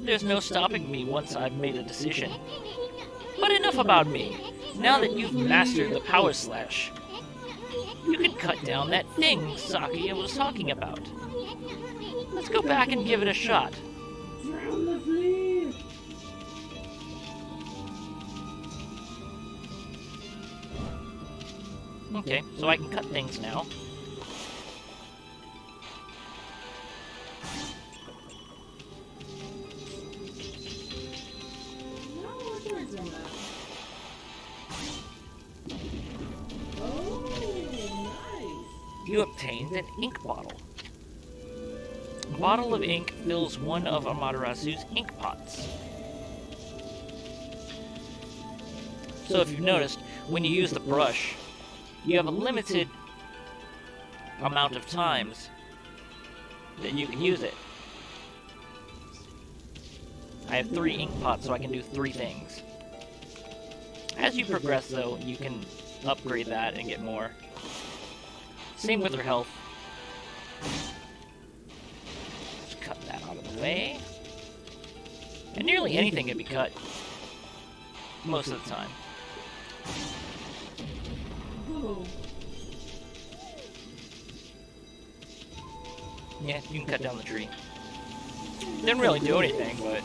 There's no stopping me once I've made a decision. But enough about me. Now that you've mastered the Power Slash, you can cut down that thing Sakuya was talking about. Let's go back and give it a shot. Drown the flea! Okay, so I can cut things now. No more words on that. Oh, nice! You obtained an ink bottle. A bottle of ink fills one of Amaterasu's ink pots. So if you've noticed, when you use the brush, you have a limited amount of times that you can use it. I have 3 ink pots, so I can do 3 things. As you progress, though, you can upgrade that and get more. Same with her health. Just cut that out of the way. And nearly anything can be cut. Most of the time. Oh, Yeah, you can cut down the tree. Didn't really do anything, but...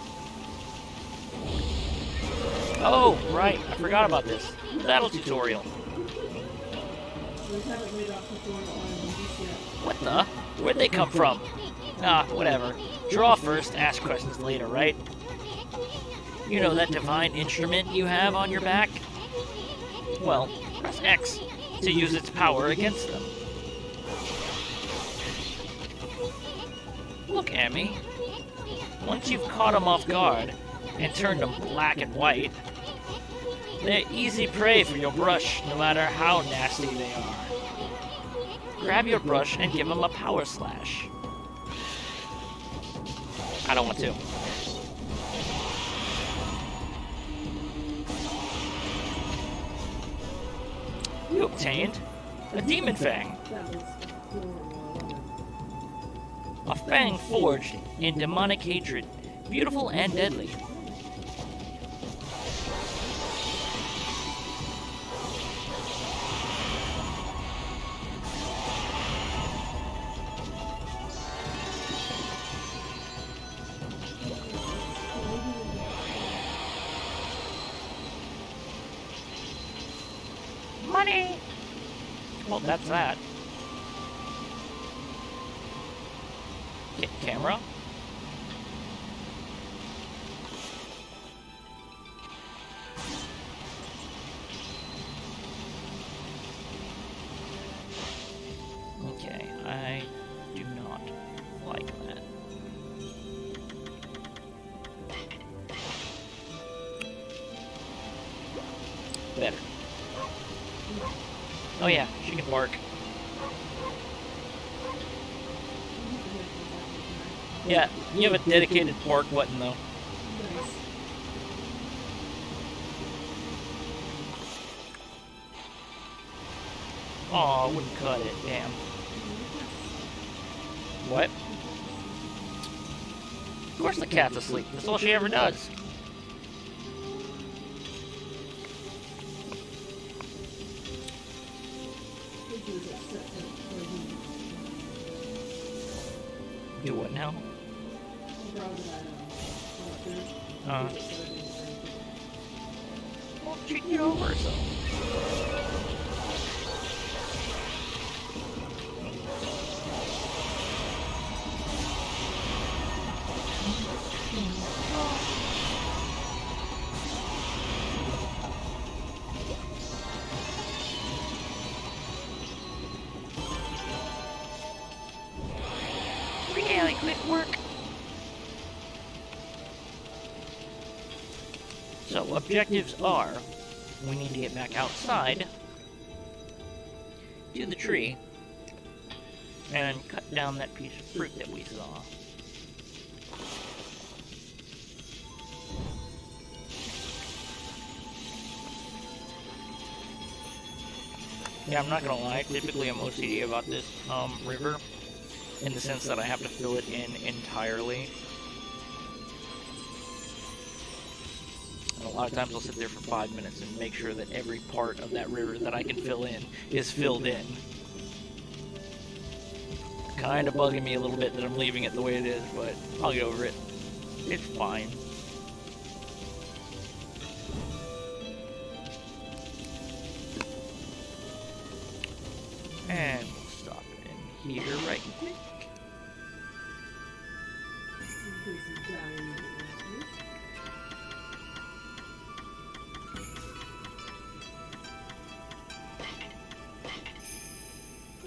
Oh, right, I forgot about this. Battle tutorial. we haven't made up tutorial on this yet. What the? Where'd they come from? Ah, whatever. Draw first, ask questions later, right? You know that divine instrument you have on your back? Well, press X to use its power against them. Look, Amy. Once you've caught them off guard and turned them black and white, they're easy prey for your brush, no matter how nasty they are. Grab your brush and give them a power slash. I don't want to. You obtained a demon fang. That looks adorable. A fang forged in demonic hatred, beautiful and deadly. Money! Well, that's that. Camera? Okay, I do not like that. Better. Oh yeah, she can bark. Yeah, you have a dedicated bark button though. Nice. Aw, I wouldn't cut it, damn. What? Of course the cat's asleep. That's all she ever does. Do what now? Well, she can get over herself. Really quick work. So, objectives are, we need to get back outside to the tree and cut down that piece of fruit that we saw. Yeah, I'm not gonna lie, typically I'm OCD about this river. in the sense that I have to fill it in entirely. And a lot of times I'll sit there for 5 minutes and make sure that every part of that river that I can fill in is filled in. Kind of bugging me a little bit that I'm leaving it the way it is, but I'll get over it. It's fine. And we'll stop in here right quick.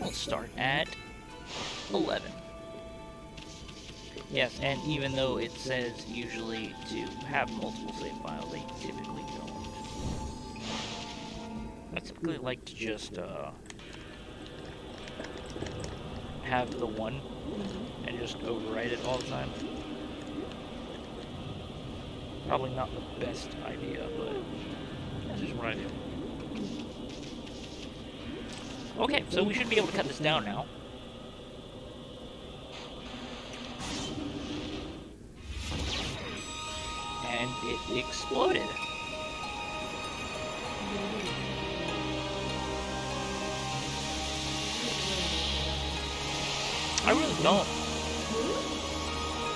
We'll start at 11. Yes, and even though it says usually to have multiple save files, they typically don't. I typically like to just have the one and just overwrite it all the time. Probably not the best idea, but that's just what I do. Okay, so we should be able to cut this down now. And it exploded. I really don't.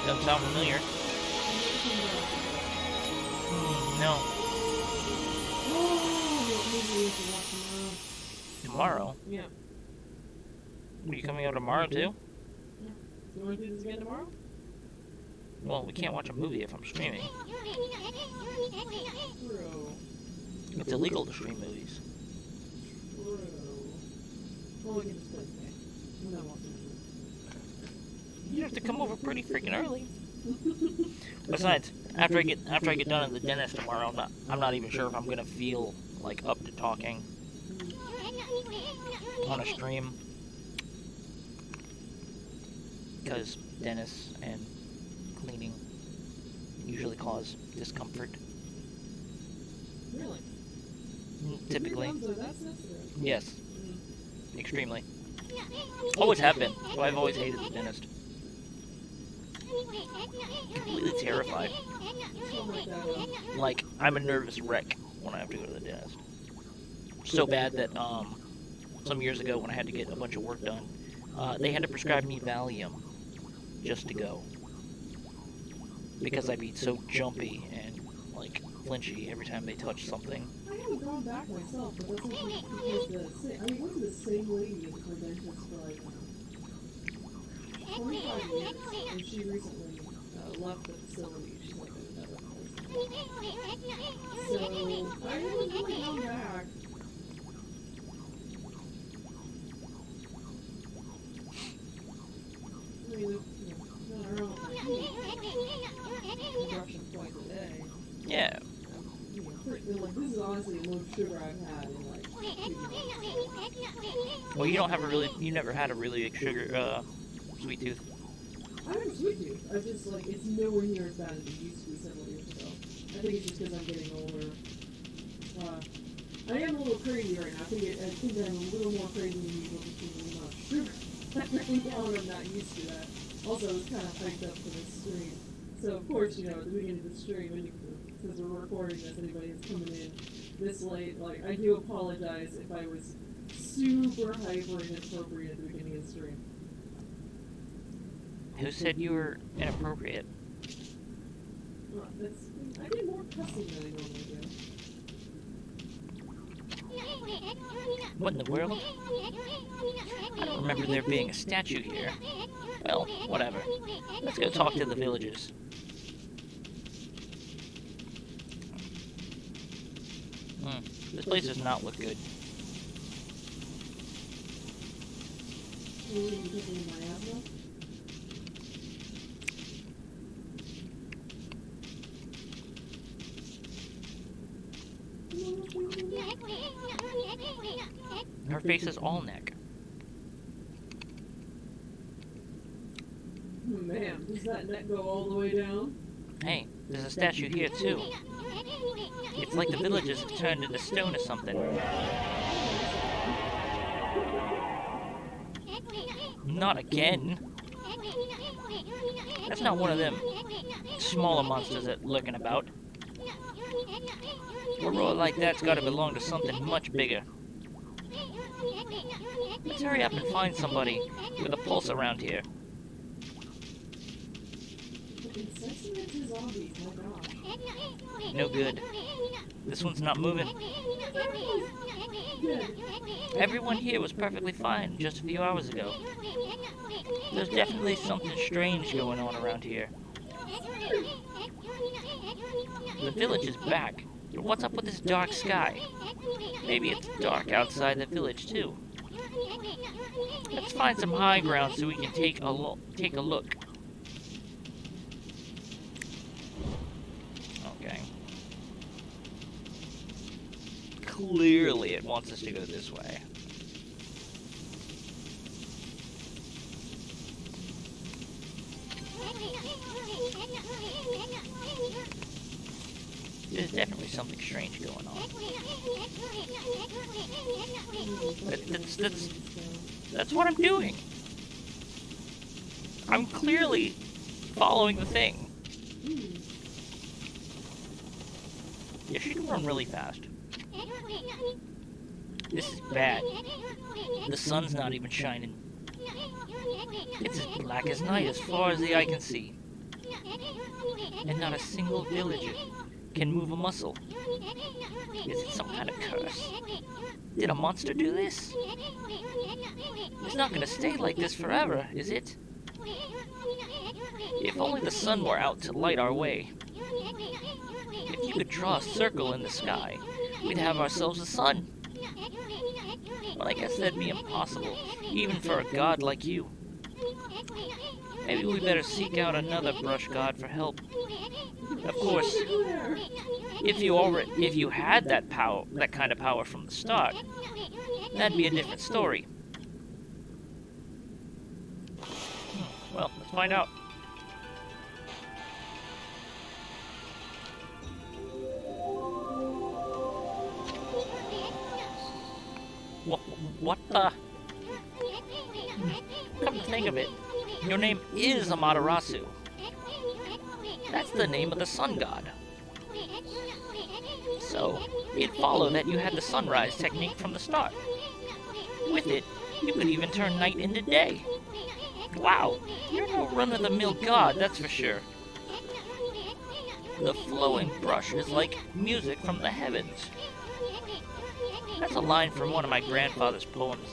Doesn't sound familiar. No. Tomorrow? Yeah. Are you coming out tomorrow too? Yeah. You want to do this again tomorrow? Well, we can't watch a movie if I'm streaming. True. It's illegal to stream movies. True. Well, we can just play today. We're not watching it. You have to come over pretty freaking early. Besides, after I get done at the dentist tomorrow, I'm not even sure if I'm gonna feel like up to talking on a stream, because dentists and cleaning usually cause discomfort. Really? Typically. Your gums are that sensitive? Yes. Extremely. Always have been. So I've always hated the dentist. Completely terrified. Like, I'm a nervous wreck when I have to go to the dentist. So bad that, some years ago when I had to get a bunch of work done, they had to prescribe me Valium just to go. Because I'd be so jumpy and, like, flinchy every time they touched something. I haven't gone back myself, but that's not because I went to the same lady as her dentist for like 25 years, and she recently left the facility. She's like in another place. So I haven't really gone back. I mean, not around my teeth. Brushing twice a day. Yeah. Like, this is honestly the most sugar I've had in like 2 months. Well, you never had a really sugar, sweet tooth. I have a sweet tooth. I just like, it's nowhere near as bad as it used to be several years ago. I think it's just because I'm getting older. I am a little crazy right now. I think I'm a little more crazy than usual because of the amount of sugar right now, and I'm not used to that. Also, I was kind of hyped up for this stream. So, of course, you know, at the beginning of the stream, because we're recording this, anybody that's coming in this late, like, I do apologize if I was super hyper and inappropriate at the beginning of the stream. Who said you were inappropriate? I did more cussing than I normally do. What in the world? I don't remember there being a statue here. Well, whatever. Let's go talk to the villagers. This place does not look good. Are you taking my asthma? Her face is all neck. Man, does that neck go all the way down? Hey, there's a statue here too. It's like the villagers have turned into stone or something. Not again. That's not one of them smaller monsters that lurking about. A roar like that's gotta belong to something much bigger. Let's hurry up and find somebody with a pulse around here. Insensitive to zombies, my gosh. No good. This one's not moving. Good. Everyone here was perfectly fine just a few hours ago. There's definitely something strange going on around here. The village is back, but what's up with this dark sky? Maybe it's dark outside the village too. Let's find some high ground so we can take a look. Okay. Clearly it wants us to go this way. There's definitely something strange going on. That's what I'm doing. I'm clearly following the thing. Yeah, she can run really fast. This is bad. The sun's not even shining. It's as black as night as far as the eye can see. And not a single villager can move a muscle. Is it some kind of curse? Did a monster do this? It's not gonna stay like this forever, is it? If only the sun were out to light our way. If you could draw a circle in the sky, we'd have ourselves a sun. But I guess that'd be impossible, even for a god like you. Maybe we better seek out another brush god for help. Of course, if you had that kind of power from the start, that'd be a different story. Well, let's find out. What the? Come to think of it, your name is Amaterasu. That's the name of the sun god. So, it'd follow that you had the sunrise technique from the start. With it, you could even turn night into day. Wow, you're no run-of-the-mill god, that's for sure. The flowing brush is like music from the heavens. That's a line from one of my grandfather's poems.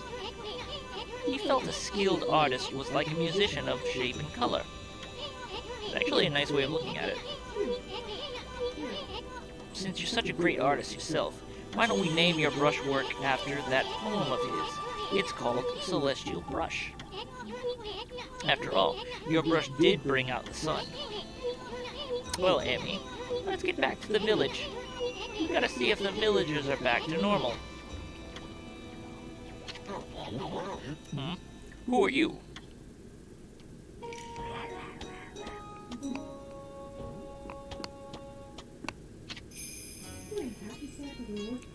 He felt a skilled artist was like a musician of shape and color. It's actually a nice way of looking at it. Since you're such a great artist yourself, why don't we name your brushwork after that poem of his? It's called Celestial Brush. After all, your brush did bring out the sun. Well, Amy, let's get back to the village. We gotta see if the villagers are back to normal. Who are you?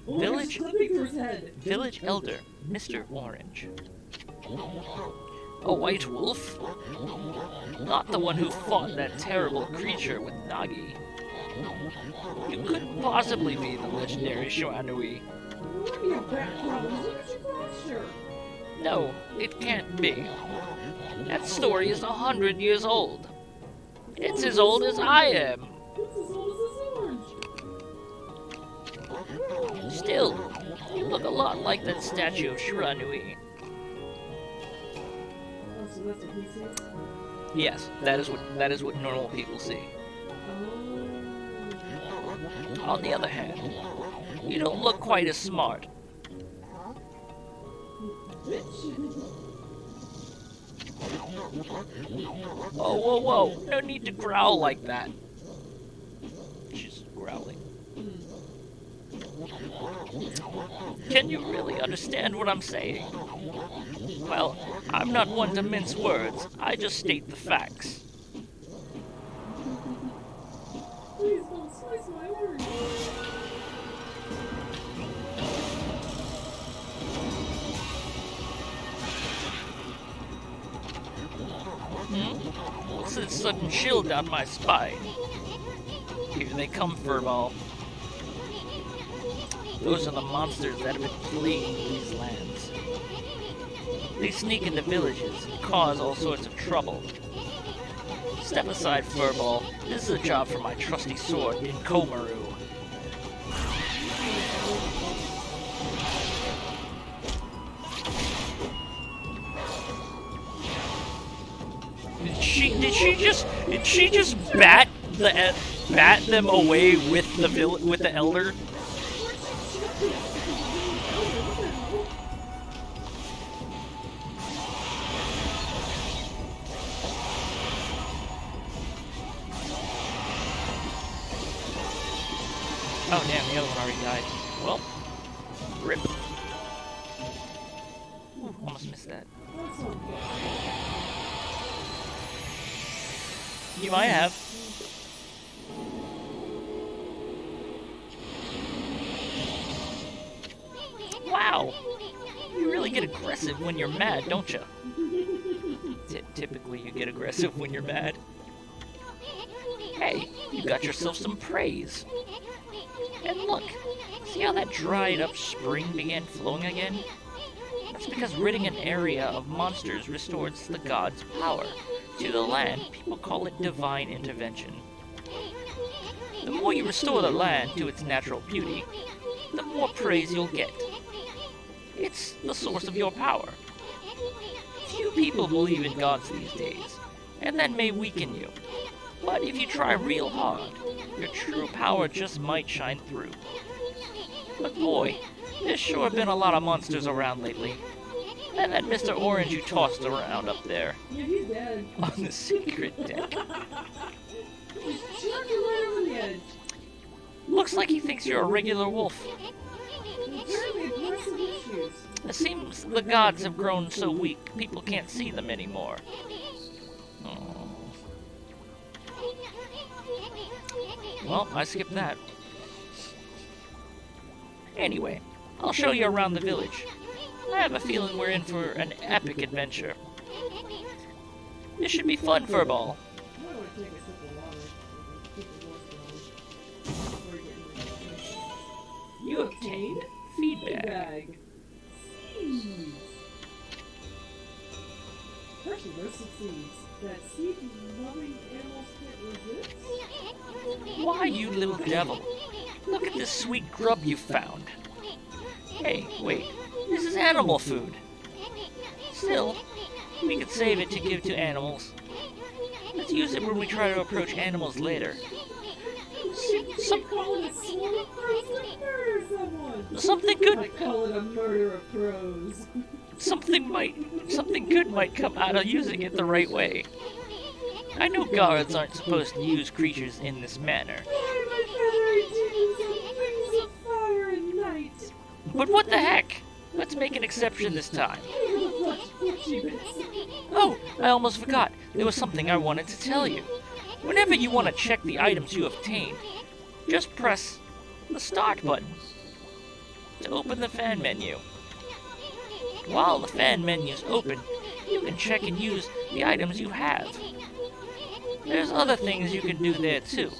Village Elder, Mr. Orange. A white wolf? Not the one who fought that terrible creature with Nagi. You couldn't possibly be the legendary Shoanui. No, it can't be. That story is 100 years old. It's as old as I am. Still, you look a lot like that statue of Shiranui. Yes, that is what normal people see. On the other hand, you don't look quite as smart. Oh, whoa, whoa, no need to growl like that. She's growling. Can you really understand what I'm saying? Well, I'm not one to mince words. I just state the facts. Please don't slice my words. What's this sudden chill down my spine? Here they come, Furball. Those are the monsters that have been plaguing these lands. They sneak into villages and cause all sorts of trouble. Step aside, Furball. This is a job for my trusty sword in Komaru. Did she just bat them away with the elder? Oh damn, the other one already died. Well, rip. Ooh, almost missed that. You might have. Wow! You really get aggressive when you're mad, don't you? Typically you get aggressive when you're mad. Hey, you got yourself some praise. And look, see how that dried up spring began flowing again? That's because ridding an area of monsters restores the god's power. To the land, people call it divine intervention. The more you restore the land to its natural beauty, the more praise you'll get. It's the source of your power. Few people believe in gods these days, and that may weaken you. But if you try real hard, your true power just might shine through. But boy, there's sure been a lot of monsters around lately. And that Mr. Orange you tossed around up there. Yeah, he's dead. On the secret deck. He's jerking right over the edge. Looks like he thinks you're a regular wolf. Apparently aggressive issues. It seems the gods have grown so weak, people can't see them anymore. Oh. Well, I skipped that. Anyway, I'll show you around the village. I have a feeling we're in for an epic adventure. This should be fun, Furball. I want to take a sip of water. Keep the voice going. Before getting You obtained feedback. bag. Seeds. Person roasted seeds that seed-loving animals can't resist. Why, you little devil. Look at this sweet grub you found. Hey, wait. This is animal food. Still, we could save it to give to animals. Let's use it when we try to approach animals later. Call it a swarm of crows to murder someone. Something I good. call it a murder of crows. Something good might come out of using it the right way. I know guards aren't supposed to use creatures in this manner. Why my feathery tears on wings of fire and night? But what the heck? Let's make an exception this time. Oh, I almost forgot. There was something I wanted to tell you. Whenever you want to check the items you obtained, just press the Start button to open the fan menu. While the fan menu's open, you can check and use the items you have. There's other things you can do there too.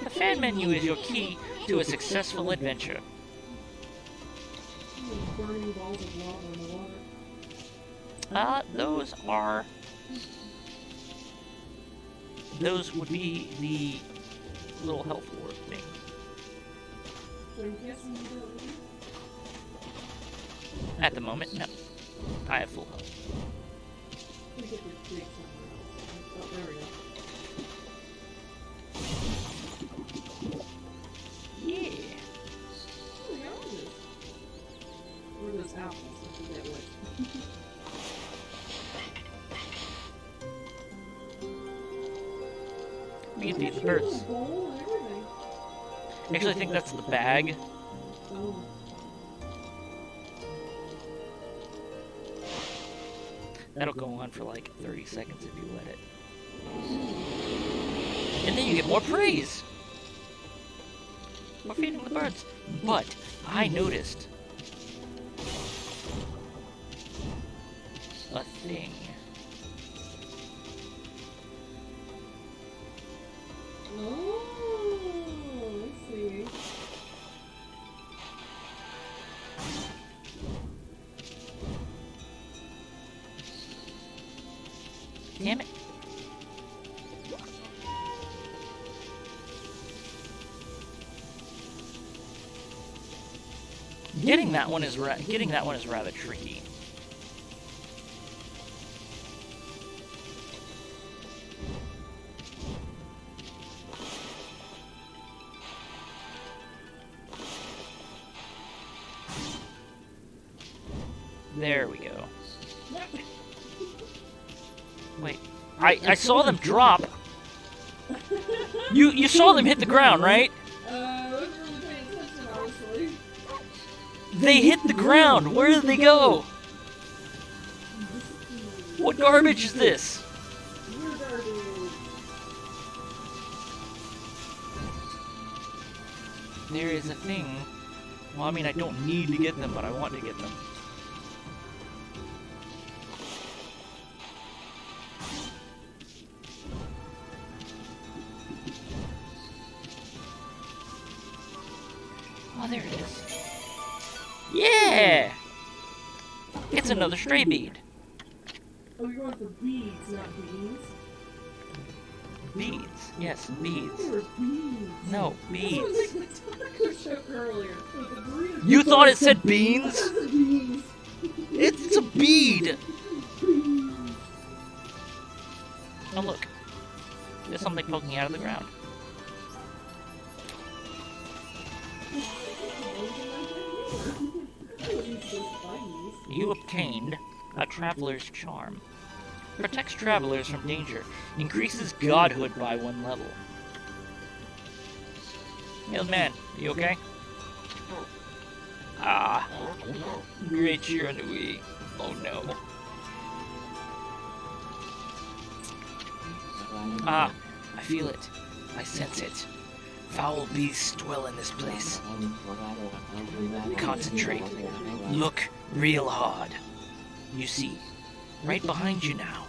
The fan menu is your key to a successful adventure. Burning balls of lava in the water. Those would be the little health ward thing. So I'm guessing you don't need. At the moment, no. I have full health. We get the dig somewhere else. Oh, there we go. Yeah. Oh, the oranges. Or those apples. I forget what. We can feed the birds. Bowl and everything. Actually, I think that's the bag. Oh. That'll go on for like 30 seconds if you let it. And then you get more praise! We're feeding the birds. But I noticed a thing. Getting that one is rather tricky. There we go. Wait, I saw them drop. You saw them hit the ground, right? I wasn't really paying attention, honestly. They hit the ground. Where did they go? What garbage is this? You're garbage. There is a thing. Well, I mean, I don't need to get them, but I want to get them. Oh, there it is. Yeah! It's another stray bead. Oh, you're going for beads, not beans? Beads. Yes, beads. They were beans. No, That beads. was like the taco joke earlier. With the burrito. You thought it said beans? It said beans. It's a bead. Oh, look. There's something poking out of the ground. You obtained a traveler's charm. Protects travelers from danger. Increases godhood by 1 level. Hey, old man, you okay? Ah, great Shiranui. Oh no. Ah, I feel it. I sense it. Foul beasts dwell in this place. Concentrate. Look real hard. You see, right behind you now.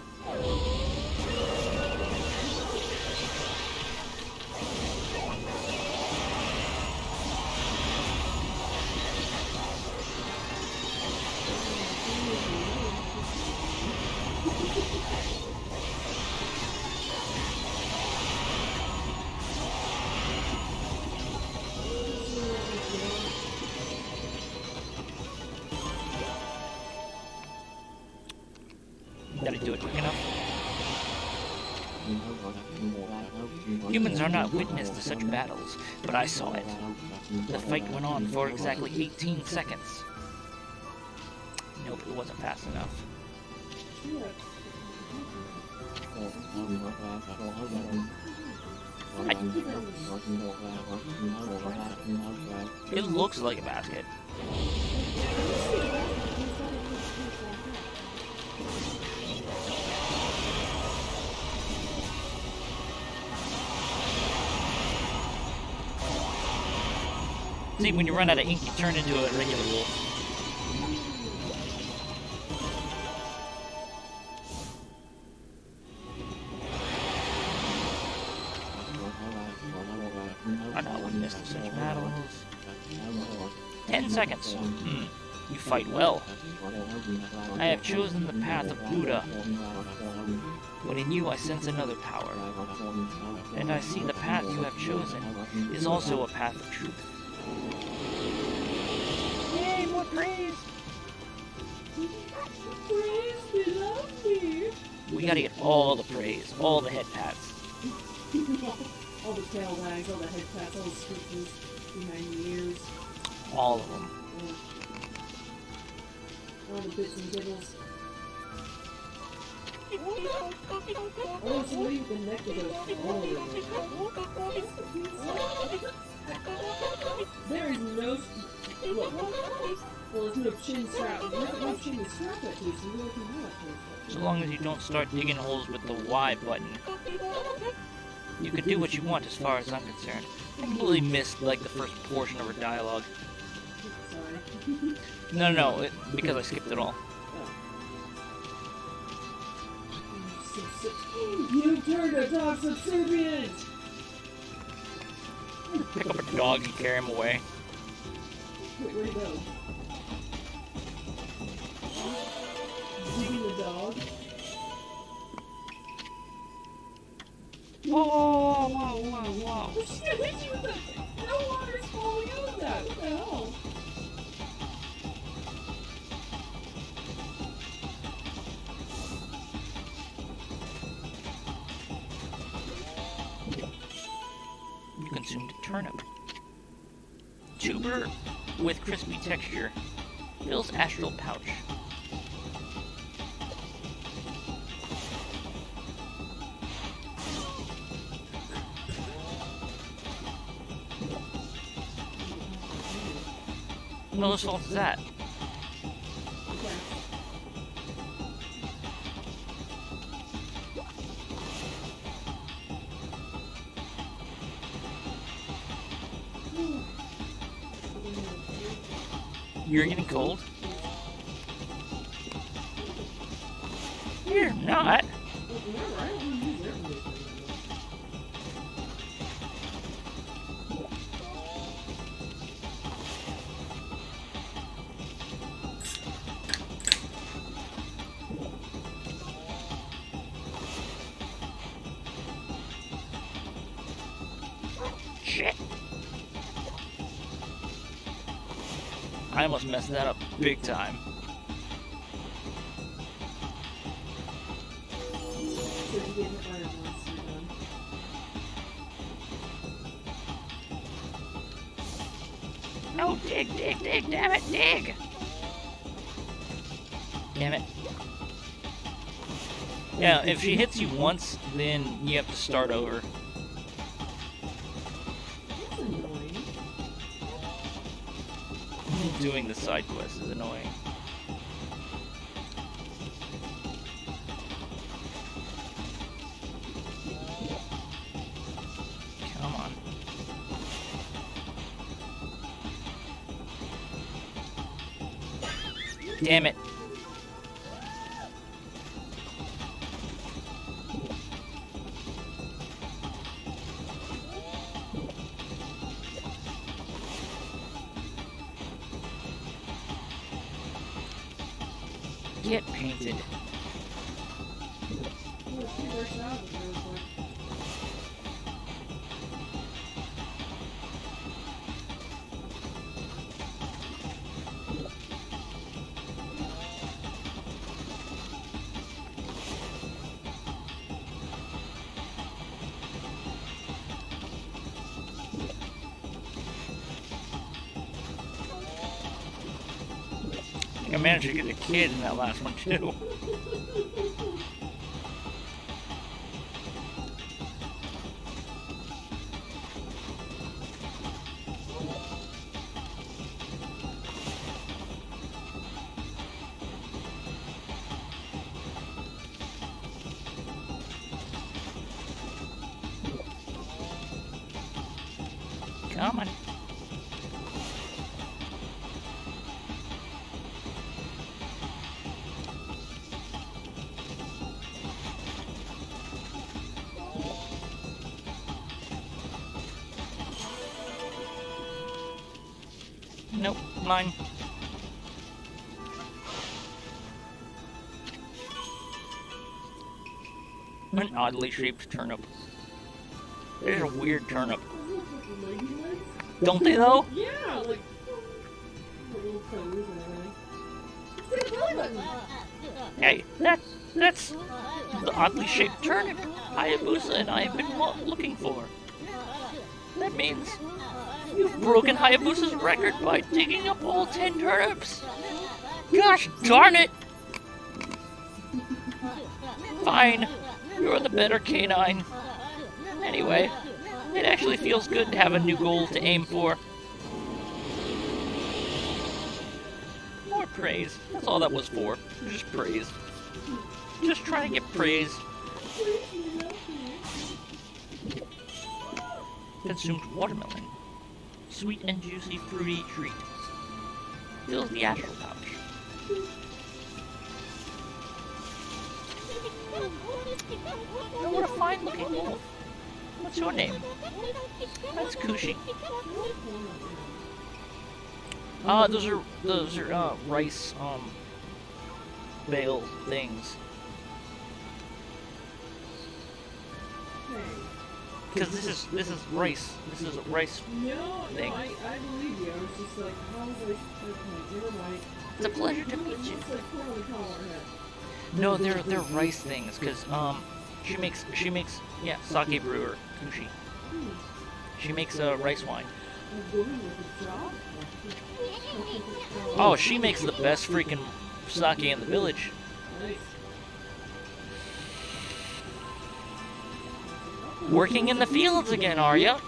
Did I do it quick enough? Humans are not witness to such battles, but I saw it. The fight went on for exactly 18 seconds. Nope, it wasn't fast enough. It looks like a basket. See, when you run out of ink, you turn into a regular wolf. I know one missed such battles. 10 seconds. You fight well. I have chosen the path of Buddha. But in you I sense another power. And I see the path you have chosen is also a path of truth. Yay, more praise! Praise me, love me. We gotta get all the praise, all the head pats. All the tail wags, all the head pats, all the scritches behind the ears. All of them. All the bits and giggles. Oh, somebody with the neck of a There is no... Look. Well, there's no chin strap. There's no chin to strap that to, so you really can do that. So long as you don't start digging holes with the Y button. You can do what you want as far as I'm concerned. I completely missed, like, the first portion of her dialogue. Sorry. No, because I skipped it all. You turned a dog subservient! Pick up a dog and carry him away. Wait, where'd he go? Digging the dog? Whoa. Oh shit, I hit you with that! No water's falling out of that! What the hell? turnip. Tuber with crispy texture. Fills astral pouch. What whose fault is that? You're getting cold? You're not. Shit. I almost messed that up big time. No, dig, damn it, dig! Damn it. Yeah, if she hits you once, then you have to start over. Doing the side quest is annoying. Come on. Damn it. Get painted. I managed to get a kid in that last one too. Come on. Nope, mine. An oddly shaped turnip. There's a weird turnip. Don't they though? Yeah, like little toes and everything. Hey, that's the oddly shaped turnip Hayabusa and I have been looking for. That means you've broken Hayabusa's record by digging up all 10 turnips. Gosh darn it! Fine, you're the better canine. Anyway, it actually feels good to have a new goal to aim for. More praise. That's all that was for. Just praise. Just trying to get praise. Consumed watermelon. Sweet and juicy fruity treat. Fills the astral pouch. Oh, what a fine looking wolf. What's your name? That's Kushi. Those are rice bale things. Because this is rice. This is a rice thing. No, I believe you. I was just like, how was I? Okay, never mind. It's a pleasure to meet you. It's like put on the collar head. No, they're rice things. Because she makes sake brewer Kushi. She makes a rice wine. A woman with a job? Oh, she makes the best freaking sake in the village. Nice. Working in the fields again, are ya?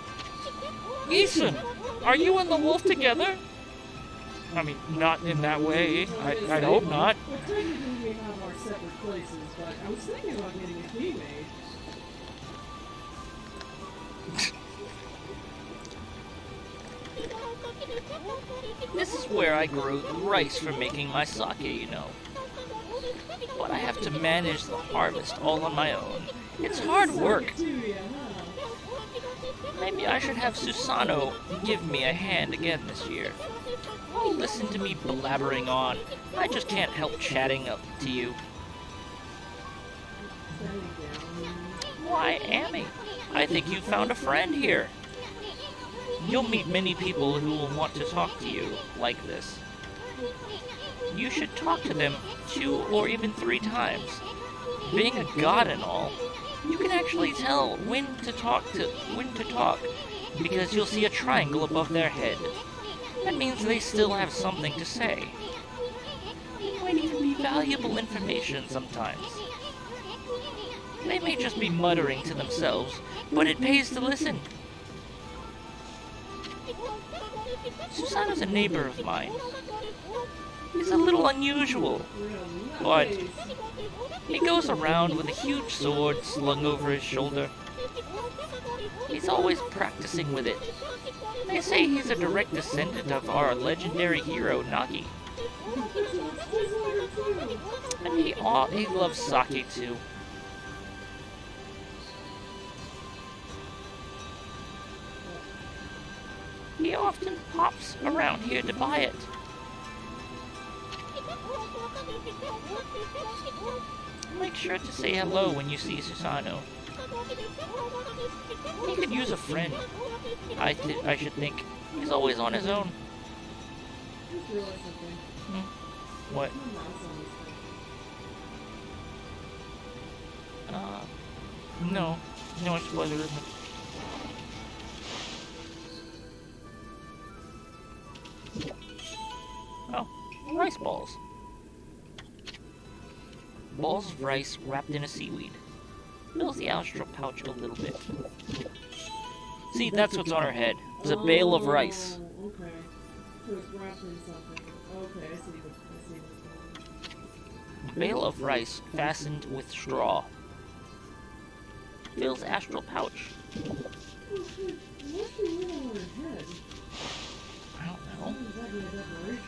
Ethan, are you and the wolf together? I mean, not in that way. I'd hope not. Well, technically we have our separate places, but I was thinking about getting a key made. This is where I grow the rice for making my sake, you know. But I have to manage the harvest all on my own. It's hard work. Do ya, huh? Maybe I should have Susano give me a hand again this year. Oh, listen to me blabbering on. I just can't help chatting up to you. Why, Amy, I think you found a friend here. You'll meet many people who will want to talk to you like this. You should talk to them 2 or even 3 times. Being a god and all, you can actually tell when to talk because you'll see a triangle above their head. That means they still have something to say. It might even be valuable information sometimes. They may just be muttering to themselves, but it pays to listen. Susano's a neighbor of mine. He's a little unusual, but he goes around with a huge sword slung over his shoulder. He's always practicing with it. They say he's a direct descendant of our legendary hero, Nagi. And he loves sake too. He often pops around here to buy it. Make sure to say hello when you see Susano. He could use a friend. I should think. He's always on his own. I just realized something. What? My mouse on this thing. No. No, it's pleasure, isn't it? Oh, rice balls. Balls of rice wrapped in a seaweed. Fills the astral pouch a little bit. See, that's what's on her head. It's a bale of rice. Oh, okay. So it's wrapped in something. Okay, I see what's going on. Bale of rice fastened with straw. Fills astral pouch. What's the little on her head? I don't know. Not exactly a decoration.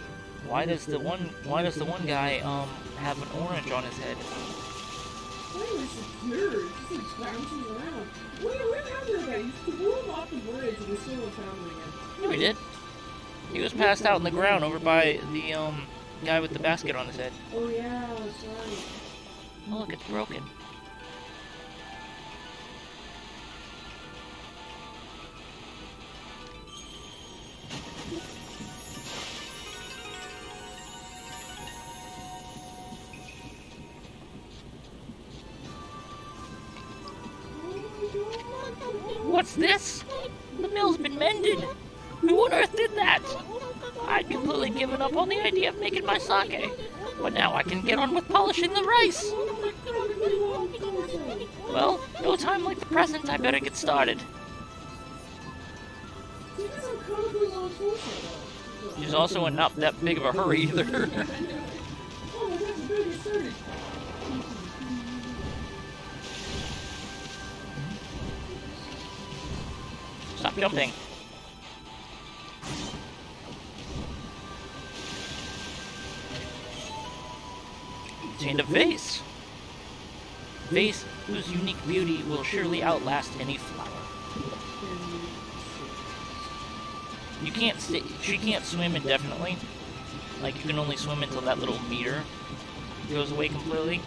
Why does the one guy have an orange on his head? Why is it secure? It just like bounces around. What happened to that? You blew him off the bridge and we still encountering him. Yeah, we did. He was passed out on the ground over by the guy with the basket on his head. Oh yeah, that's right. Oh look, it's broken. What's this? The mill's been mended. Who on earth did that? I'd completely given up on the idea of making my sake, but now I can get on with polishing the rice. Well, no time like the present, I better get started. She's also in not that big of a hurry either. Stop jumping. Contained a vase. Vase whose unique beauty will surely outlast any flower. You can't she can't swim indefinitely. Like, you can only swim until that little meter goes away completely.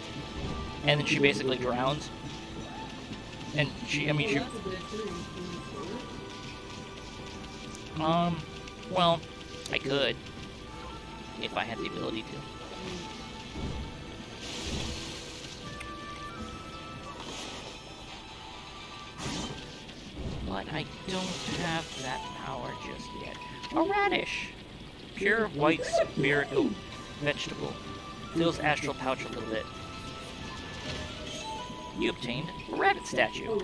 And then she basically drowns. And she, well, I could. If I had the ability to. but I don't have that power just yet. A radish! Pure white spherical vegetable. Fills astral pouch a little bit. You obtained a rabbit statue.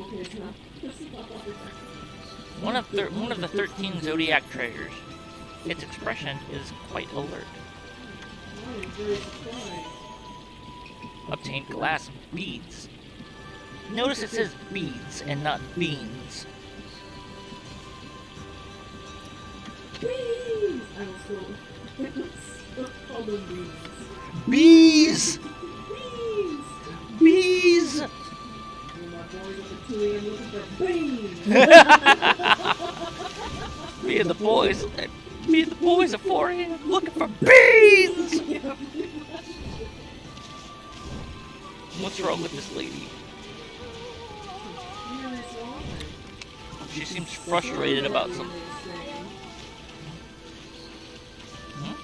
One of the 13 zodiac treasures. Its expression is quite alert. Obtained glass beads. Notice it says beads and not beans. Bees! I will still call them Bees! bees. Bees! Bees! And my boys up at 2 a.m. looking for bees! Me and the boys at 4 a.m. looking for bees! What's wrong with this lady? She seems frustrated about something. Hmm?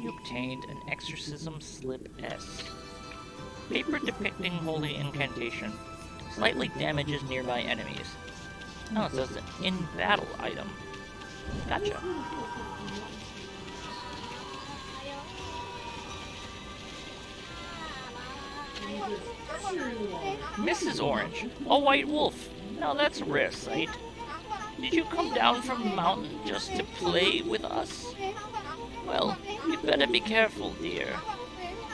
You obtained an exorcism slip S. Paper depicting holy incantation. Slightly damages nearby enemies. Oh, it says an in-battle item. Gotcha. Mrs. Orange, a white wolf. Now that's a rare sight. Did you come down from the mountain just to play with us? Well, you'd better be careful, dear.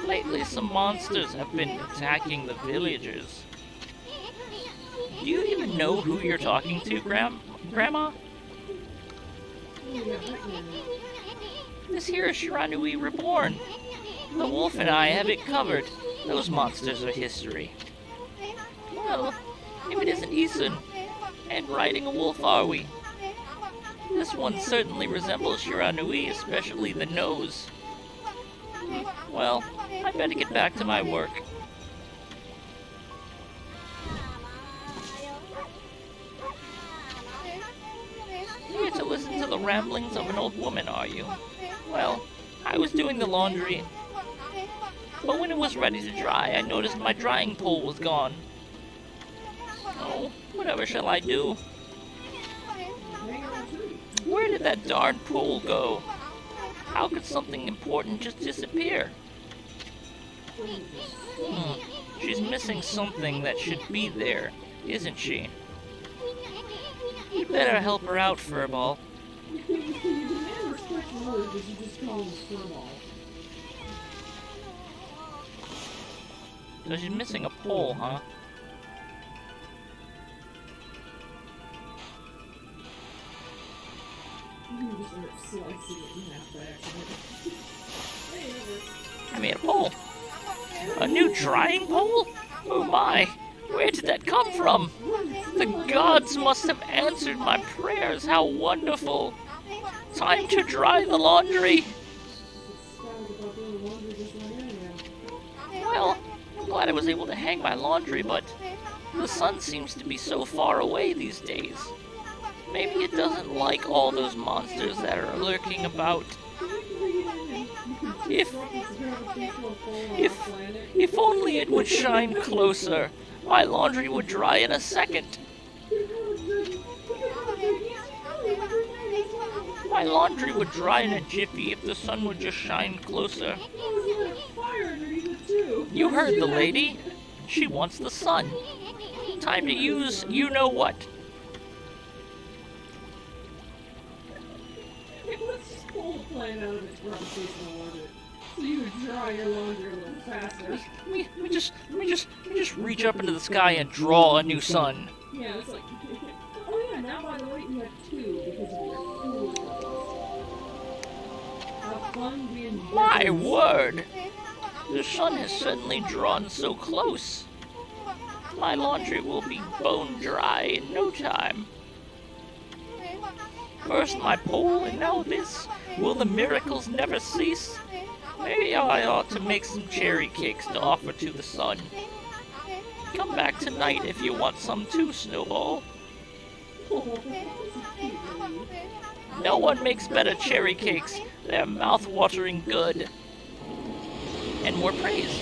Lately, some monsters have been attacking the villagers. Do you even know who you're talking to, Grandma? This here is Shiranui Reborn. The wolf and I have it covered. Those monsters are history. Well, if it isn't Isun, and riding a wolf are we? This one certainly resembles Shiranui, especially the nose. Well, I better get back to my work. Here to listen to the ramblings of an old woman, are you? Well, I was doing the laundry, but when it was ready to dry, I noticed my drying pole was gone. Oh, whatever shall I do? Where did that darn pole go? How could something important just disappear? She's missing something that should be there, isn't she? You better help her out, Furball. So she's missing a pole, huh? I mean, a pole. A new drying pole? Oh my! Where did that come from? The gods must have answered my prayers. How wonderful! Time to dry the laundry. Well, I'm glad I was able to hang my laundry, but the sun seems to be so far away these days. Maybe it doesn't like all those monsters that are lurking about. If only it would shine closer, my laundry would dry in a second. My laundry would dry in a jiffy if the sun would just shine closer. You heard the lady. She wants the sun. Time to use you-know-what. Let's just pull the plane out of its gravitational orbit so you can dry your laundry a little faster. Let me just reach up into the sky and draw a new sun. Yeah, it's like, oh yeah, now by the way, you have two because of your food. Have fun being busy. My word! The sun has suddenly drawn so close. My laundry will be bone dry in no time. First my pole, and now this. Will the miracles never cease? Maybe I ought to make some cherry cakes to offer to the sun. Come back tonight if you want some too, Snowball. No one makes better cherry cakes. They're mouth-watering good. And more praise.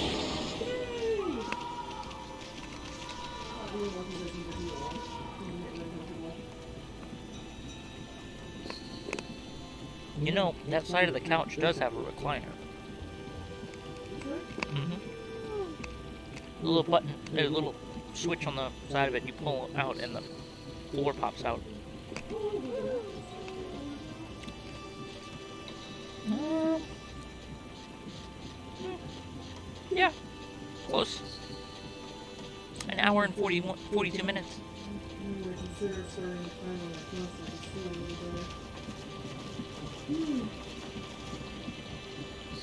You know, that side of the couch does have a recliner. Mm-hmm. A little button, there's a little switch on the side of it, you pull it out and the floor pops out. Yeah, close. An hour and 42 minutes.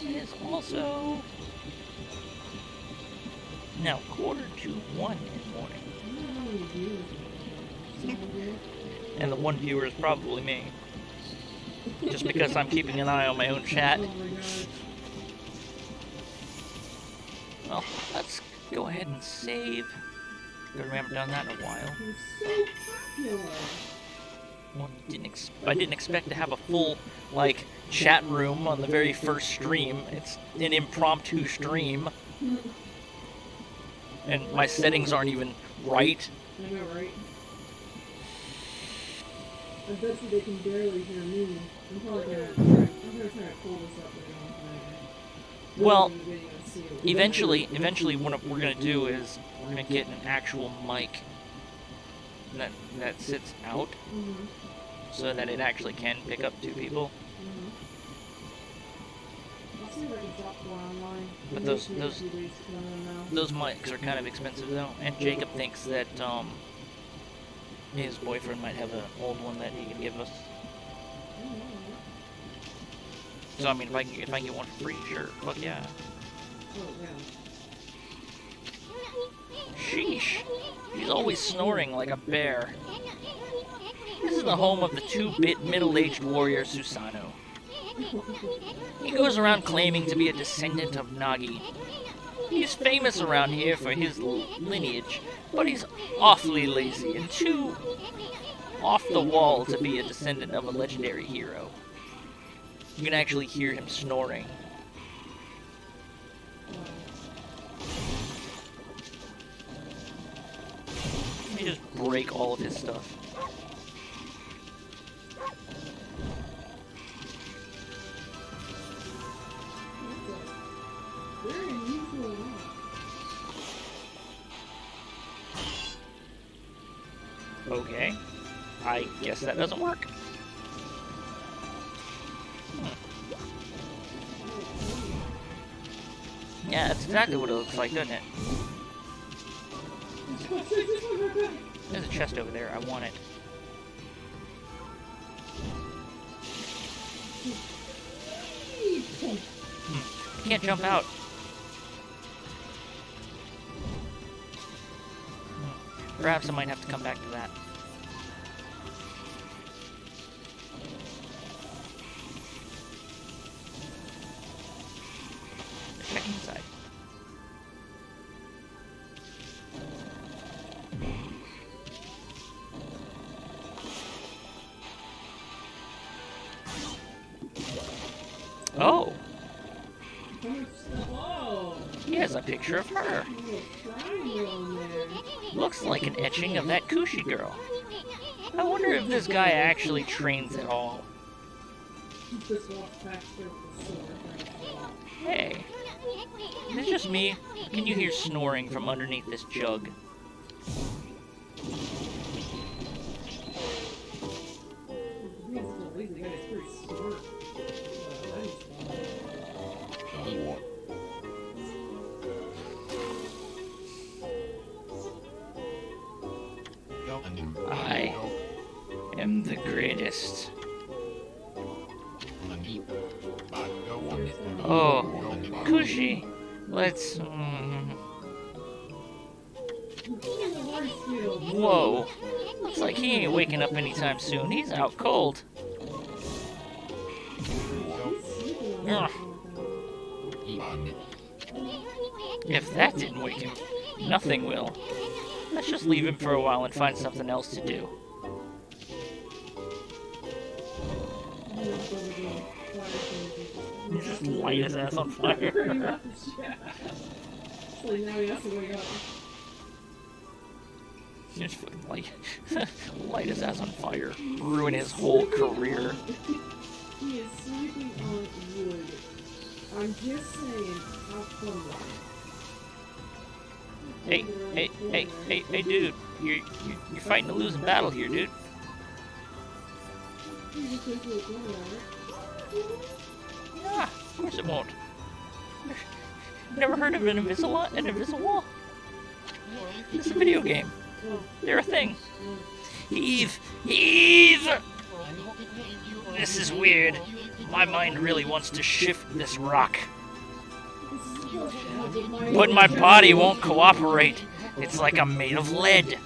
It is also now 1:45 in the morning. And the one viewer is probably me. Just because I'm keeping an eye on my own chat. Well, let's go ahead and save. We haven't done that in a while. Well, I didn't expect to have a full, like, chat room on the very first stream. It's an impromptu stream. And my settings aren't even right. I know, right? I bet you they can barely hear me. I'm gonna try to pull this up later. Well, eventually what we're gonna do is we're gonna get an actual mic that sits out, so that it actually can pick up two people. I'll see if I can drop one online. But those mics are kind of expensive though, and Jacob thinks that his boyfriend might have an old one that he can give us. So I mean, if I can get one for free, sure, fuck yeah. Sheesh, he's always snoring like a bear. This is the home of the 2-bit middle-aged warrior Susanoo. He goes around claiming to be a descendant of Nagi. He's famous around here for his lineage, but he's awfully lazy and too off the wall to be a descendant of a legendary hero. You can actually hear him snoring. Let me just break all of his stuff. Okay. I guess that doesn't work. Yeah, that's exactly what it looks like, doesn't it? There's a chest over there. I want it. I can't jump out. Perhaps I might have to come back to that. Check inside. Oh! He has a picture of her. Looks like an etching of that Kushi girl. I wonder if this guy actually trains at all. Hey. Is it just me? Can you hear snoring from underneath this jug? I am the greatest. Oh, Kushi, let's... Whoa, looks like he ain't waking up anytime soon. He's out cold. Ugh. If that didn't wake him, nothing will. Let's just leave him for a while and find something else to do. He's just light his ass on fire. Pretty much, yeah. So now he has to wake up. Just fucking light his ass on fire. Ruin his whole career. He is sleeping on wood. I'm just saying, how fun was it? Hey, dude. You're fighting a losing battle here, dude. You just went to a corner, right? Ah, of course it won't. Never heard of an Invisalign? An Invisawall? It's a video game. They're a thing. Eve! This is weird. My mind really wants to shift this rock. But my body won't cooperate. It's like I'm made of lead.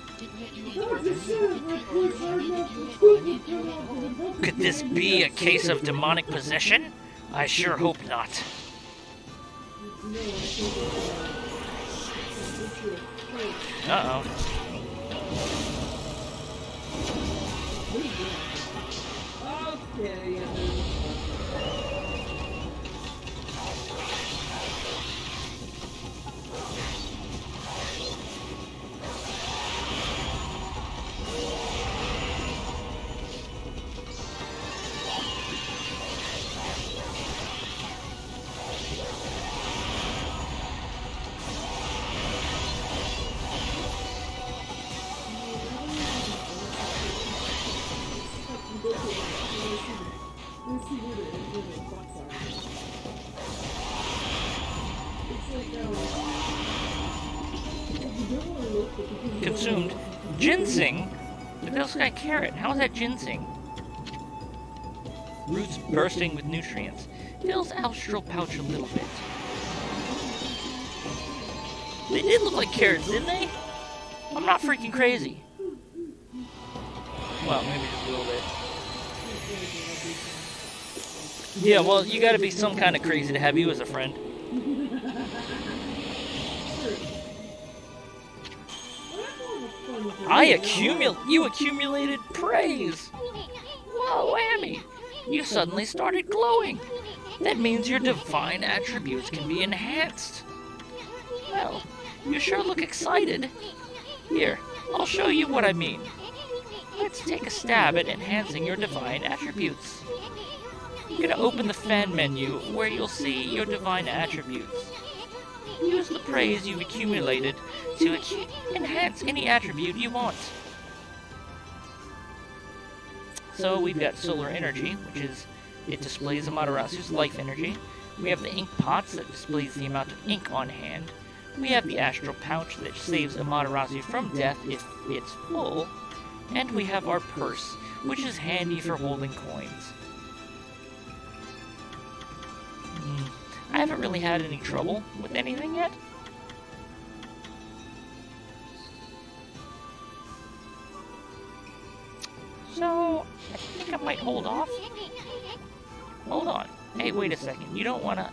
Could this be a case of demonic possession? I sure hope not. Uh-oh. Okay, yeah. Consumed ginseng? The Bill Sky carrot. How is that ginseng? Roots bursting with nutrients. Fills Alstral pouch a little bit. They did look like carrots, didn't they? I'm not freaking crazy. Well, maybe just a little bit. Yeah, well, you gotta be some kind of crazy to have you as a friend. You accumulated praise! Whoa, Amy! You suddenly started glowing! That means your divine attributes can be enhanced! Well, you sure look excited. Here, I'll show you what I mean. Let's take a stab at enhancing your divine attributes. I'm gonna open the fan menu where you'll see your divine attributes. Use the praise you've accumulated to enhance any attribute you want. So we've got solar energy, which is, it displays Amaterasu's life energy. We have the ink pots that displays the amount of ink on hand. We have the astral pouch that saves Amaterasu from death if it's full. And we have our purse, which is handy for holding coins. I haven't really had any trouble with anything yet. So, I think I might hold off. Hold on. Hey, wait a second. You don't want to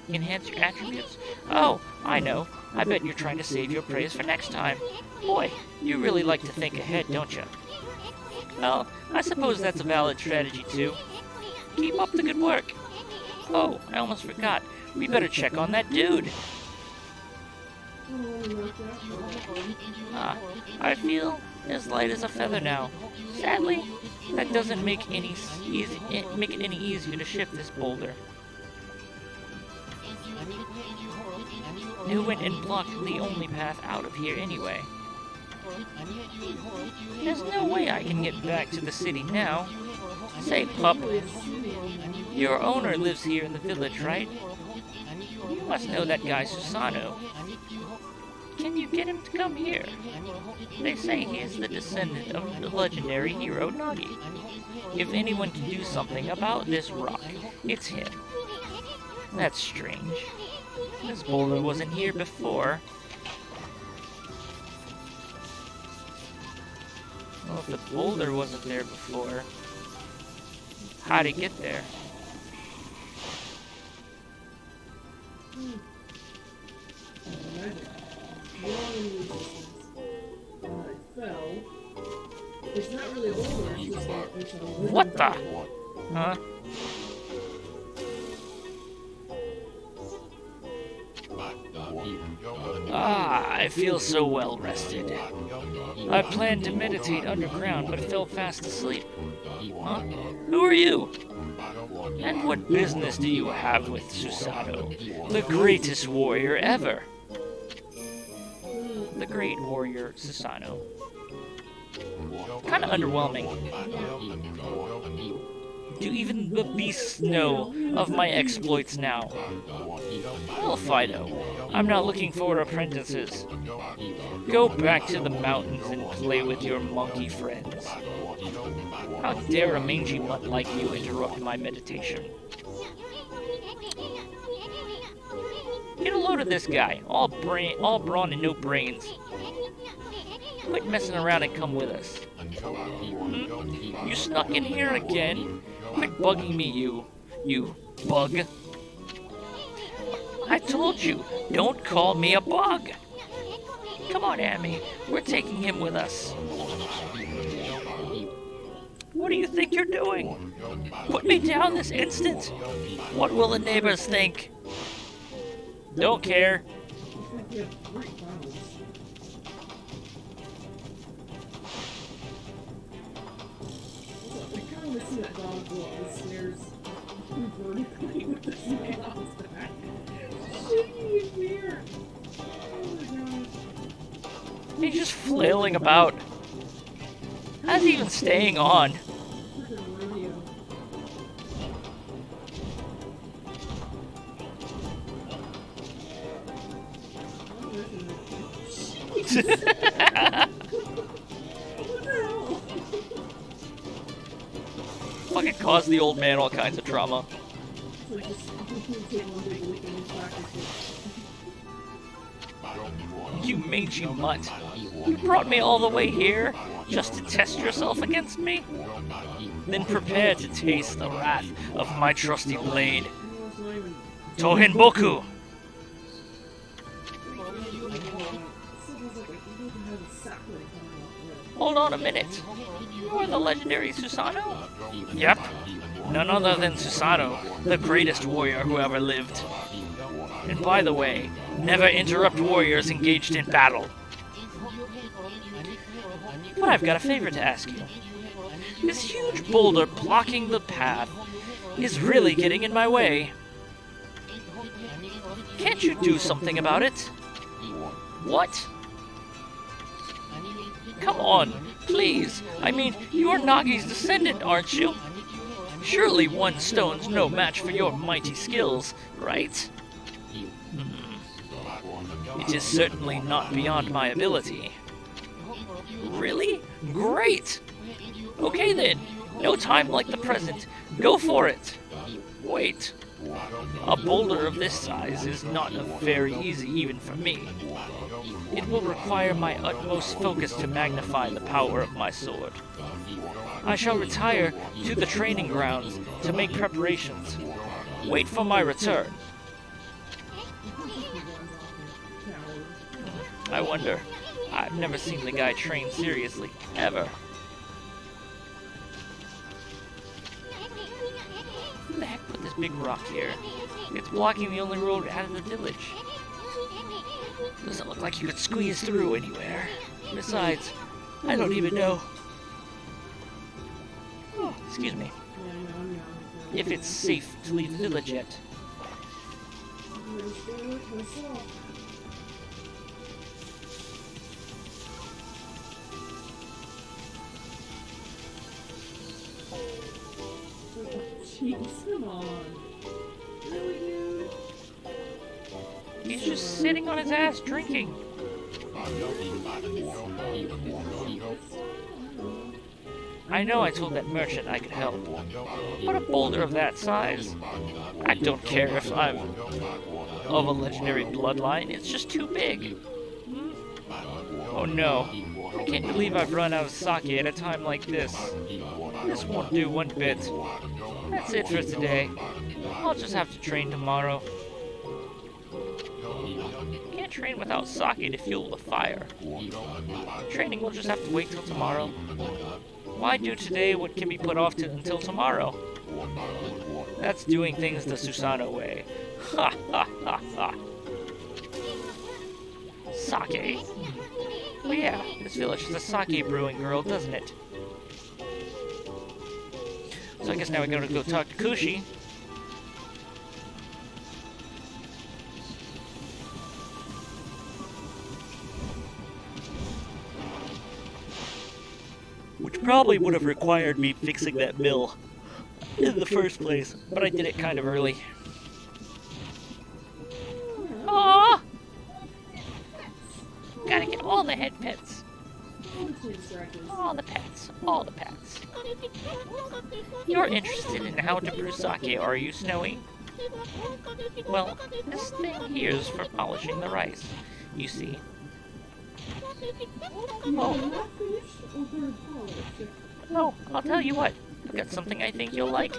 enhance your attributes? Oh, I know. I bet you're trying to save your praise for next time. Boy, you really like to think ahead, don't you? Well, I suppose that's a valid strategy too. Keep up the good work. Oh, I almost forgot. We better check on that dude. I feel as light as a feather now. Sadly, that doesn't make it any easier to shift this boulder. Who went and blocked the only path out of here anyway? There's no way I can get back to the city now. Say, pup, your owner lives here in the village, right? You must know that guy Susano. Can you get him to come here? They say he is the descendant of the legendary hero Nagi. If anyone can do something about this rock, it's him. That's strange. This boulder wasn't here before. Well, if the boulder wasn't there before, how'd it get there? What the? Huh? Ah, I feel so well rested. I planned to meditate underground, but fell fast asleep. Huh? Who are you? And what business do you have with Susanoo, the greatest warrior ever? The great warrior Susanoo. Kinda underwhelming. Do even the beasts know of my exploits now? Well, Fido, I'm not looking for apprentices. Go back to the mountains and play with your monkey friends. How dare a mangy mutt like you interrupt my meditation? Get a load of this guy, all brawn and no brains. Quit messing around and come with us. You snuck in here again? Quit bugging me, you bug. I told you, don't call me a bug. Come on, Amy, we're taking him with us. What do you think you're doing? Put me down this instant. What will the neighbors think? Don't care. He's just flailing about. How's he even staying on? Fucking caused the old man all kinds of trauma. You mangy mutt. You brought me all the way here just to test yourself against me? Then prepare to taste the wrath of my trusty blade. Tohin Boku! Hold on a minute. You are the legendary Susanoo? Yep. None other than Susanoo, the greatest warrior who ever lived. And by the way, never interrupt warriors engaged in battle. But I've got a favor to ask you. This huge boulder blocking the path is really getting in my way. Can't you do something about it? What? Come on, please. I mean, you're Nagi's descendant, aren't you? Surely one stone's no match for your mighty skills, right? It is certainly not beyond my ability. Really? Great! Okay then, no time like the present. Go for it. Wait. A boulder of this size is not very easy even for me. It will require my utmost focus to magnify the power of my sword. I shall retire to the training grounds to make preparations. Wait for my return. I wonder. I've never seen the guy train seriously, ever. Who the heck put this big rock here? It's blocking the only road out of the village. Doesn't look like you could squeeze through anywhere. Besides, I don't even know. Oh, excuse me. If it's safe to leave the village yet. Jeez, come on. Really, dude? He's just sitting on his ass drinking. I know I told that merchant I could help, but a boulder of that size, I don't care if I'm of a legendary bloodline, it's just too big. Oh no, I can't believe I've run out of sake at a time like this. This won't do one bit. That's it for today. I'll just have to train tomorrow. Can't train without sake to fuel the fire. Training will just have to wait till tomorrow. Why do today what can be put off until tomorrow? That's doing things the Susanoo way. Ha ha ha ha. Sake. Oh yeah, this village is a sake brewing girl, doesn't it? So I guess now we're gonna go talk to Kushi. Which probably would have required me fixing that mill in the first place, but I did it kind of early. Aww! Gotta get all the head pets. All the pets. All the pets. You're interested in how to brew sake, are you, Snowy? Well, this thing here is for polishing the rice, you see. Oh. Oh, I'll tell you what. I've got something I think you'll like.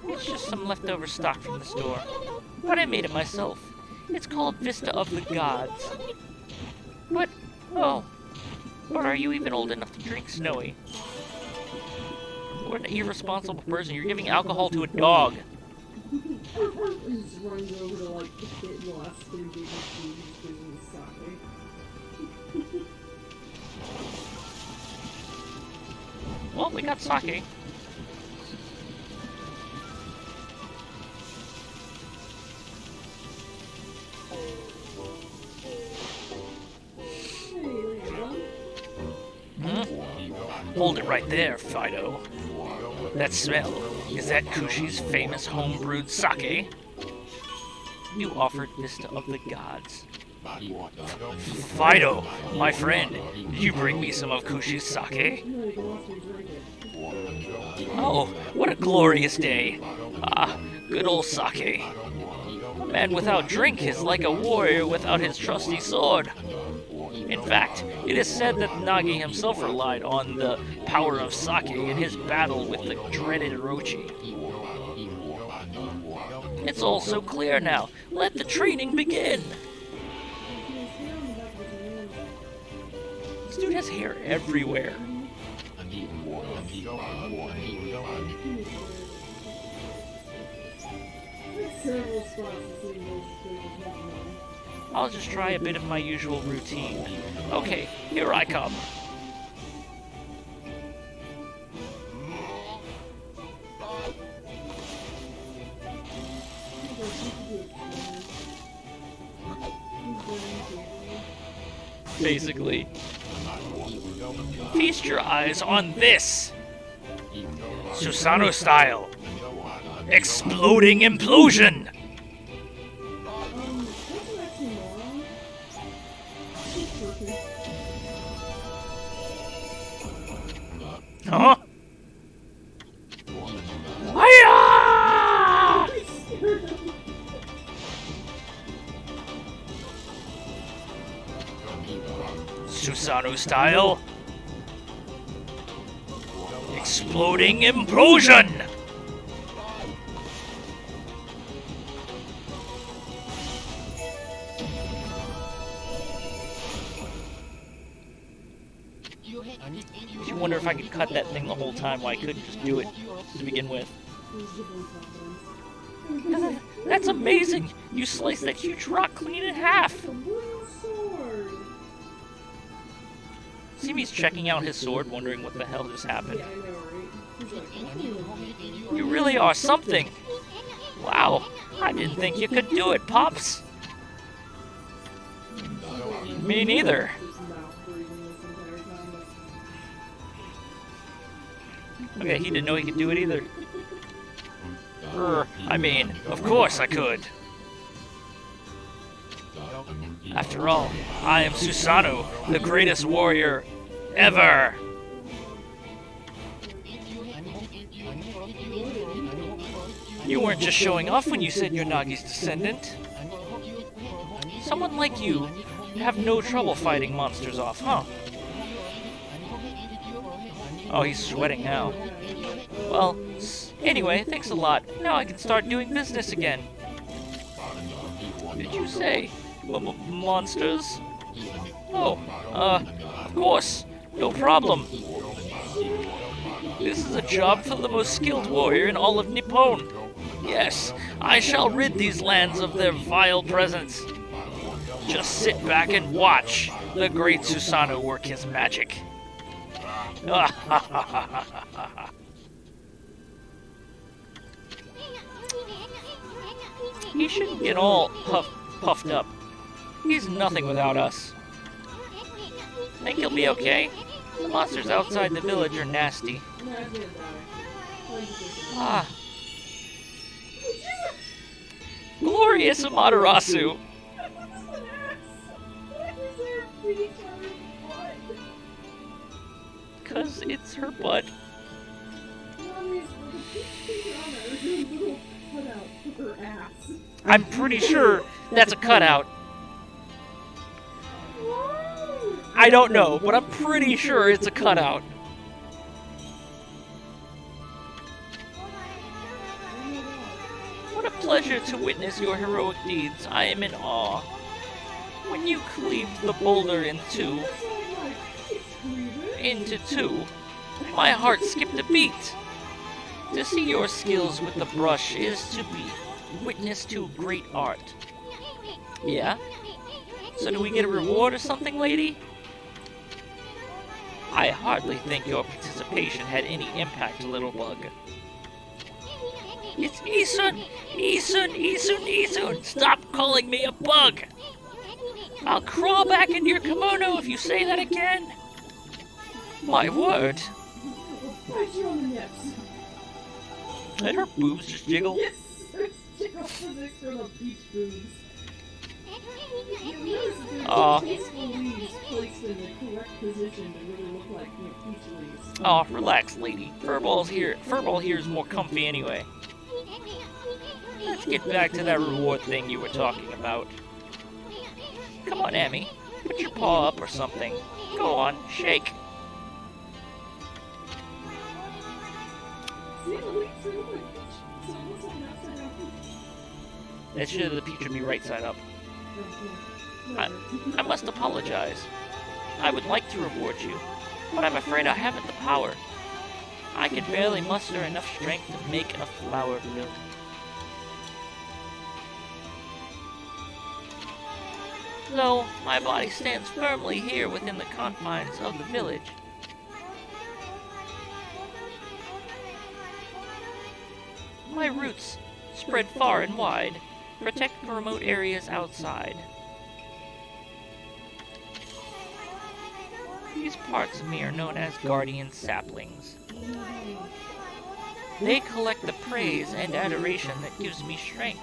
It's just some leftover stock from the store. But I made it myself. It's called Vista of the Gods. But, oh, but are you even old enough to drink, Snowy? What an irresponsible person. You're giving alcohol to a dog. He's running over to like the kid in the last 3 days he's drinking sake. Well, we got sake. Hold it right there, Fido. That smell, is that Kushi's famous home-brewed sake? You offered Vista of the Gods. Fido, my friend, did you bring me some of Kushi's sake? Oh, what a glorious day. Ah, good old sake. A man without drink is like a warrior without his trusty sword. In fact, it is said that Nagi himself relied on the power of sake in his battle with the dreaded Orochi. It's all so clear now. Let the training begin! This dude has hair everywhere. I'll just try a bit of my usual routine. Okay, here I come. Basically. Feast your eyes on this! Susanoo style! Exploding implosion! Huh? Hiya! Susanoo style. Exploding implosion! I wonder if I could cut that thing the whole time, why I couldn't just do it to begin with. That's amazing! You sliced that huge rock clean in half! See me checking out his sword, wondering what the hell just happened. You really are something! Wow, I didn't think you could do it, Pops! Me neither. Okay, he didn't know he could do it either. I mean, of course I could. After all, I am Susanoo, the greatest warrior ever! You weren't just showing off when you said you're Nagi's descendant. Someone like you have no trouble fighting monsters off, huh? Oh, he's sweating now. Well, anyway, thanks a lot. Now I can start doing business again. Did you say monsters? Oh, of course. No problem. This is a job for the most skilled warrior in all of Nippon. Yes, I shall rid these lands of their vile presence. Just sit back and watch the great Susanoo work his magic. He shouldn't get all puffed up. He's nothing without us. Think he'll be okay? The monsters outside the village are nasty. Ah. Glorious Amaterasu! Cause it's her butt. I'm pretty sure that's a cutout. I don't know, but I'm pretty sure it's a cutout. What a pleasure to witness your heroic deeds. I am in awe. When you cleaved the boulder into two, my heart skipped a beat. To see your skills with the brush is to be witness to great art. Yeah? So do we get a reward or something, lady? I hardly think your participation had any impact, little bug. It's Isun! Isun! Isun! Isun! Stop calling me a bug! I'll crawl back into your kimono if you say that again! My word! Did her boobs just jiggle? Yes! External peach boobs. Aw. Tasteful leaves placed in the correct position to really look like peach leaves. Oh, relax, lady. Furball here is more comfy anyway. Let's get back to that reward thing you were talking about. Come on, Amy. Put your paw up or something. Go on, shake. See, the leaves are like peach. So it looks like an upside down peach. That should have the peach would be right side up. I must apologize. I would like to reward you, but I'm afraid I haven't the power. I can barely muster enough strength to make a flower bloom. Though my body stands firmly here within the confines of the village. My roots spread far and wide, protect the remote areas outside. These parts of me are known as guardian saplings. They collect the praise and adoration that gives me strength.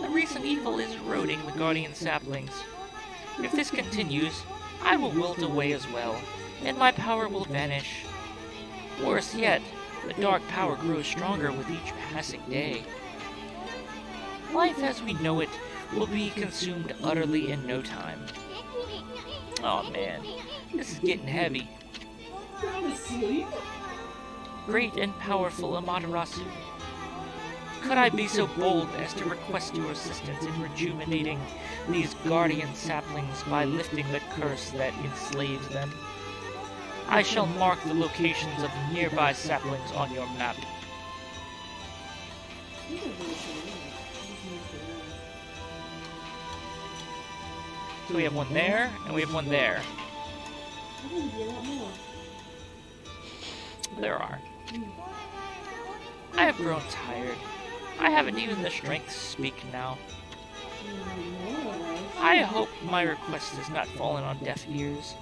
The recent evil is eroding the guardian saplings. If this continues, I will wilt away as well, and my power will vanish. Worse yet, the dark power grows stronger with each passing day. Life as we know it will be consumed utterly in no time. Oh man, this is getting heavy. Down to sleep? Great and powerful Amaterasu, could I be so bold as to request your assistance in rejuvenating these guardian saplings by lifting the curse that enslaves them? I shall mark the locations of nearby saplings on your map. So we have one there, and we have one there. There are. I have grown tired. I haven't even the strength to speak now. I hope my request has not fallen on deaf ears.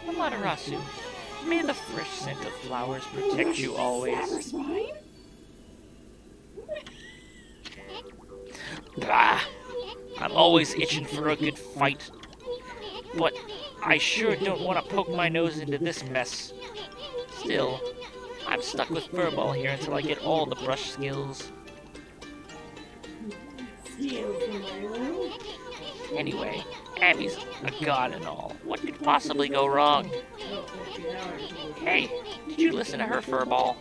Amaterasu, may the fresh scent of flowers protect you always. Bah! I'm always itching for a good fight. But I sure don't want to poke my nose into this mess. Still, I'm stuck with Furball here until I get all the brush skills. Anyway, Abby's a god and all. What could possibly go wrong? Hey, did you listen to her, Furball?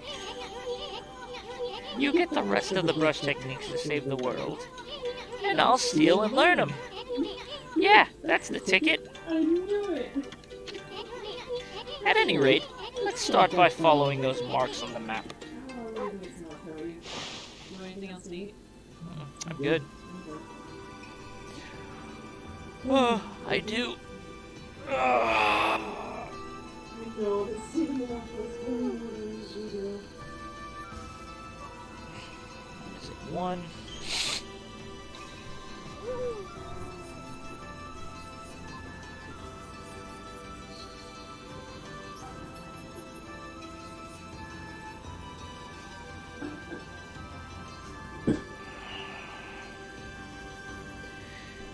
You get the rest of the brush techniques to save the world. And I'll steal and learn them. Yeah, that's the ticket. I knew it. At any rate, let's start by following those marks on the map. Oh, it's not Cody. You want anything else to eat? I'm good. Okay. Oh, I do. I know, this seemed like what's going on. Is it 1?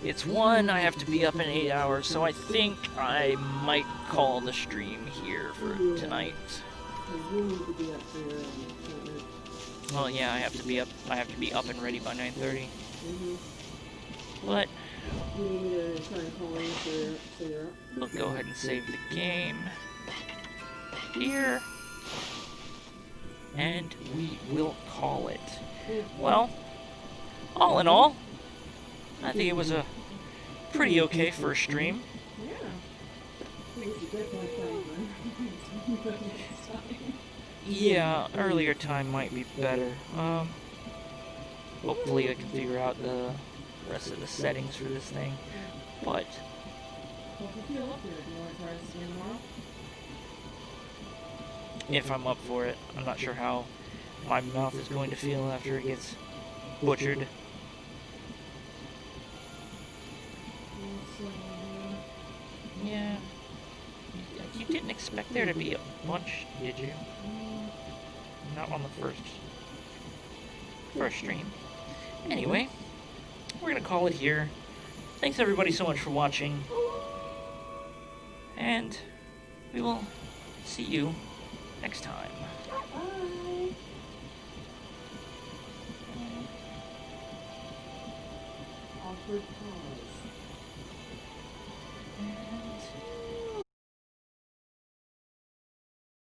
It's 1, I have to be up in 8 hours, so I think I might call the stream here for tonight. You need to be up there and Well, yeah, I have to be up and ready by 9:30. But you need me to try and call in so you're up? we'll go ahead and save the game here, and we will call it. Well, all in all, I think it was a pretty okay first stream. Yeah. I think it's a good one, Yeah, earlier time might be better. Hopefully I can figure out the rest of the settings for this thing. But Well, if you feel up there, do you want to try to stream tomorrow? if I'm up for it, I'm not sure how my mouth is going to feel after it gets butchered. Yeah. You didn't expect there to be a bunch, did you? Not on the first stream. Anyway, we're gonna call it here. Thanks everybody so much for watching. And we will see you next time. Bye. Awkward pause.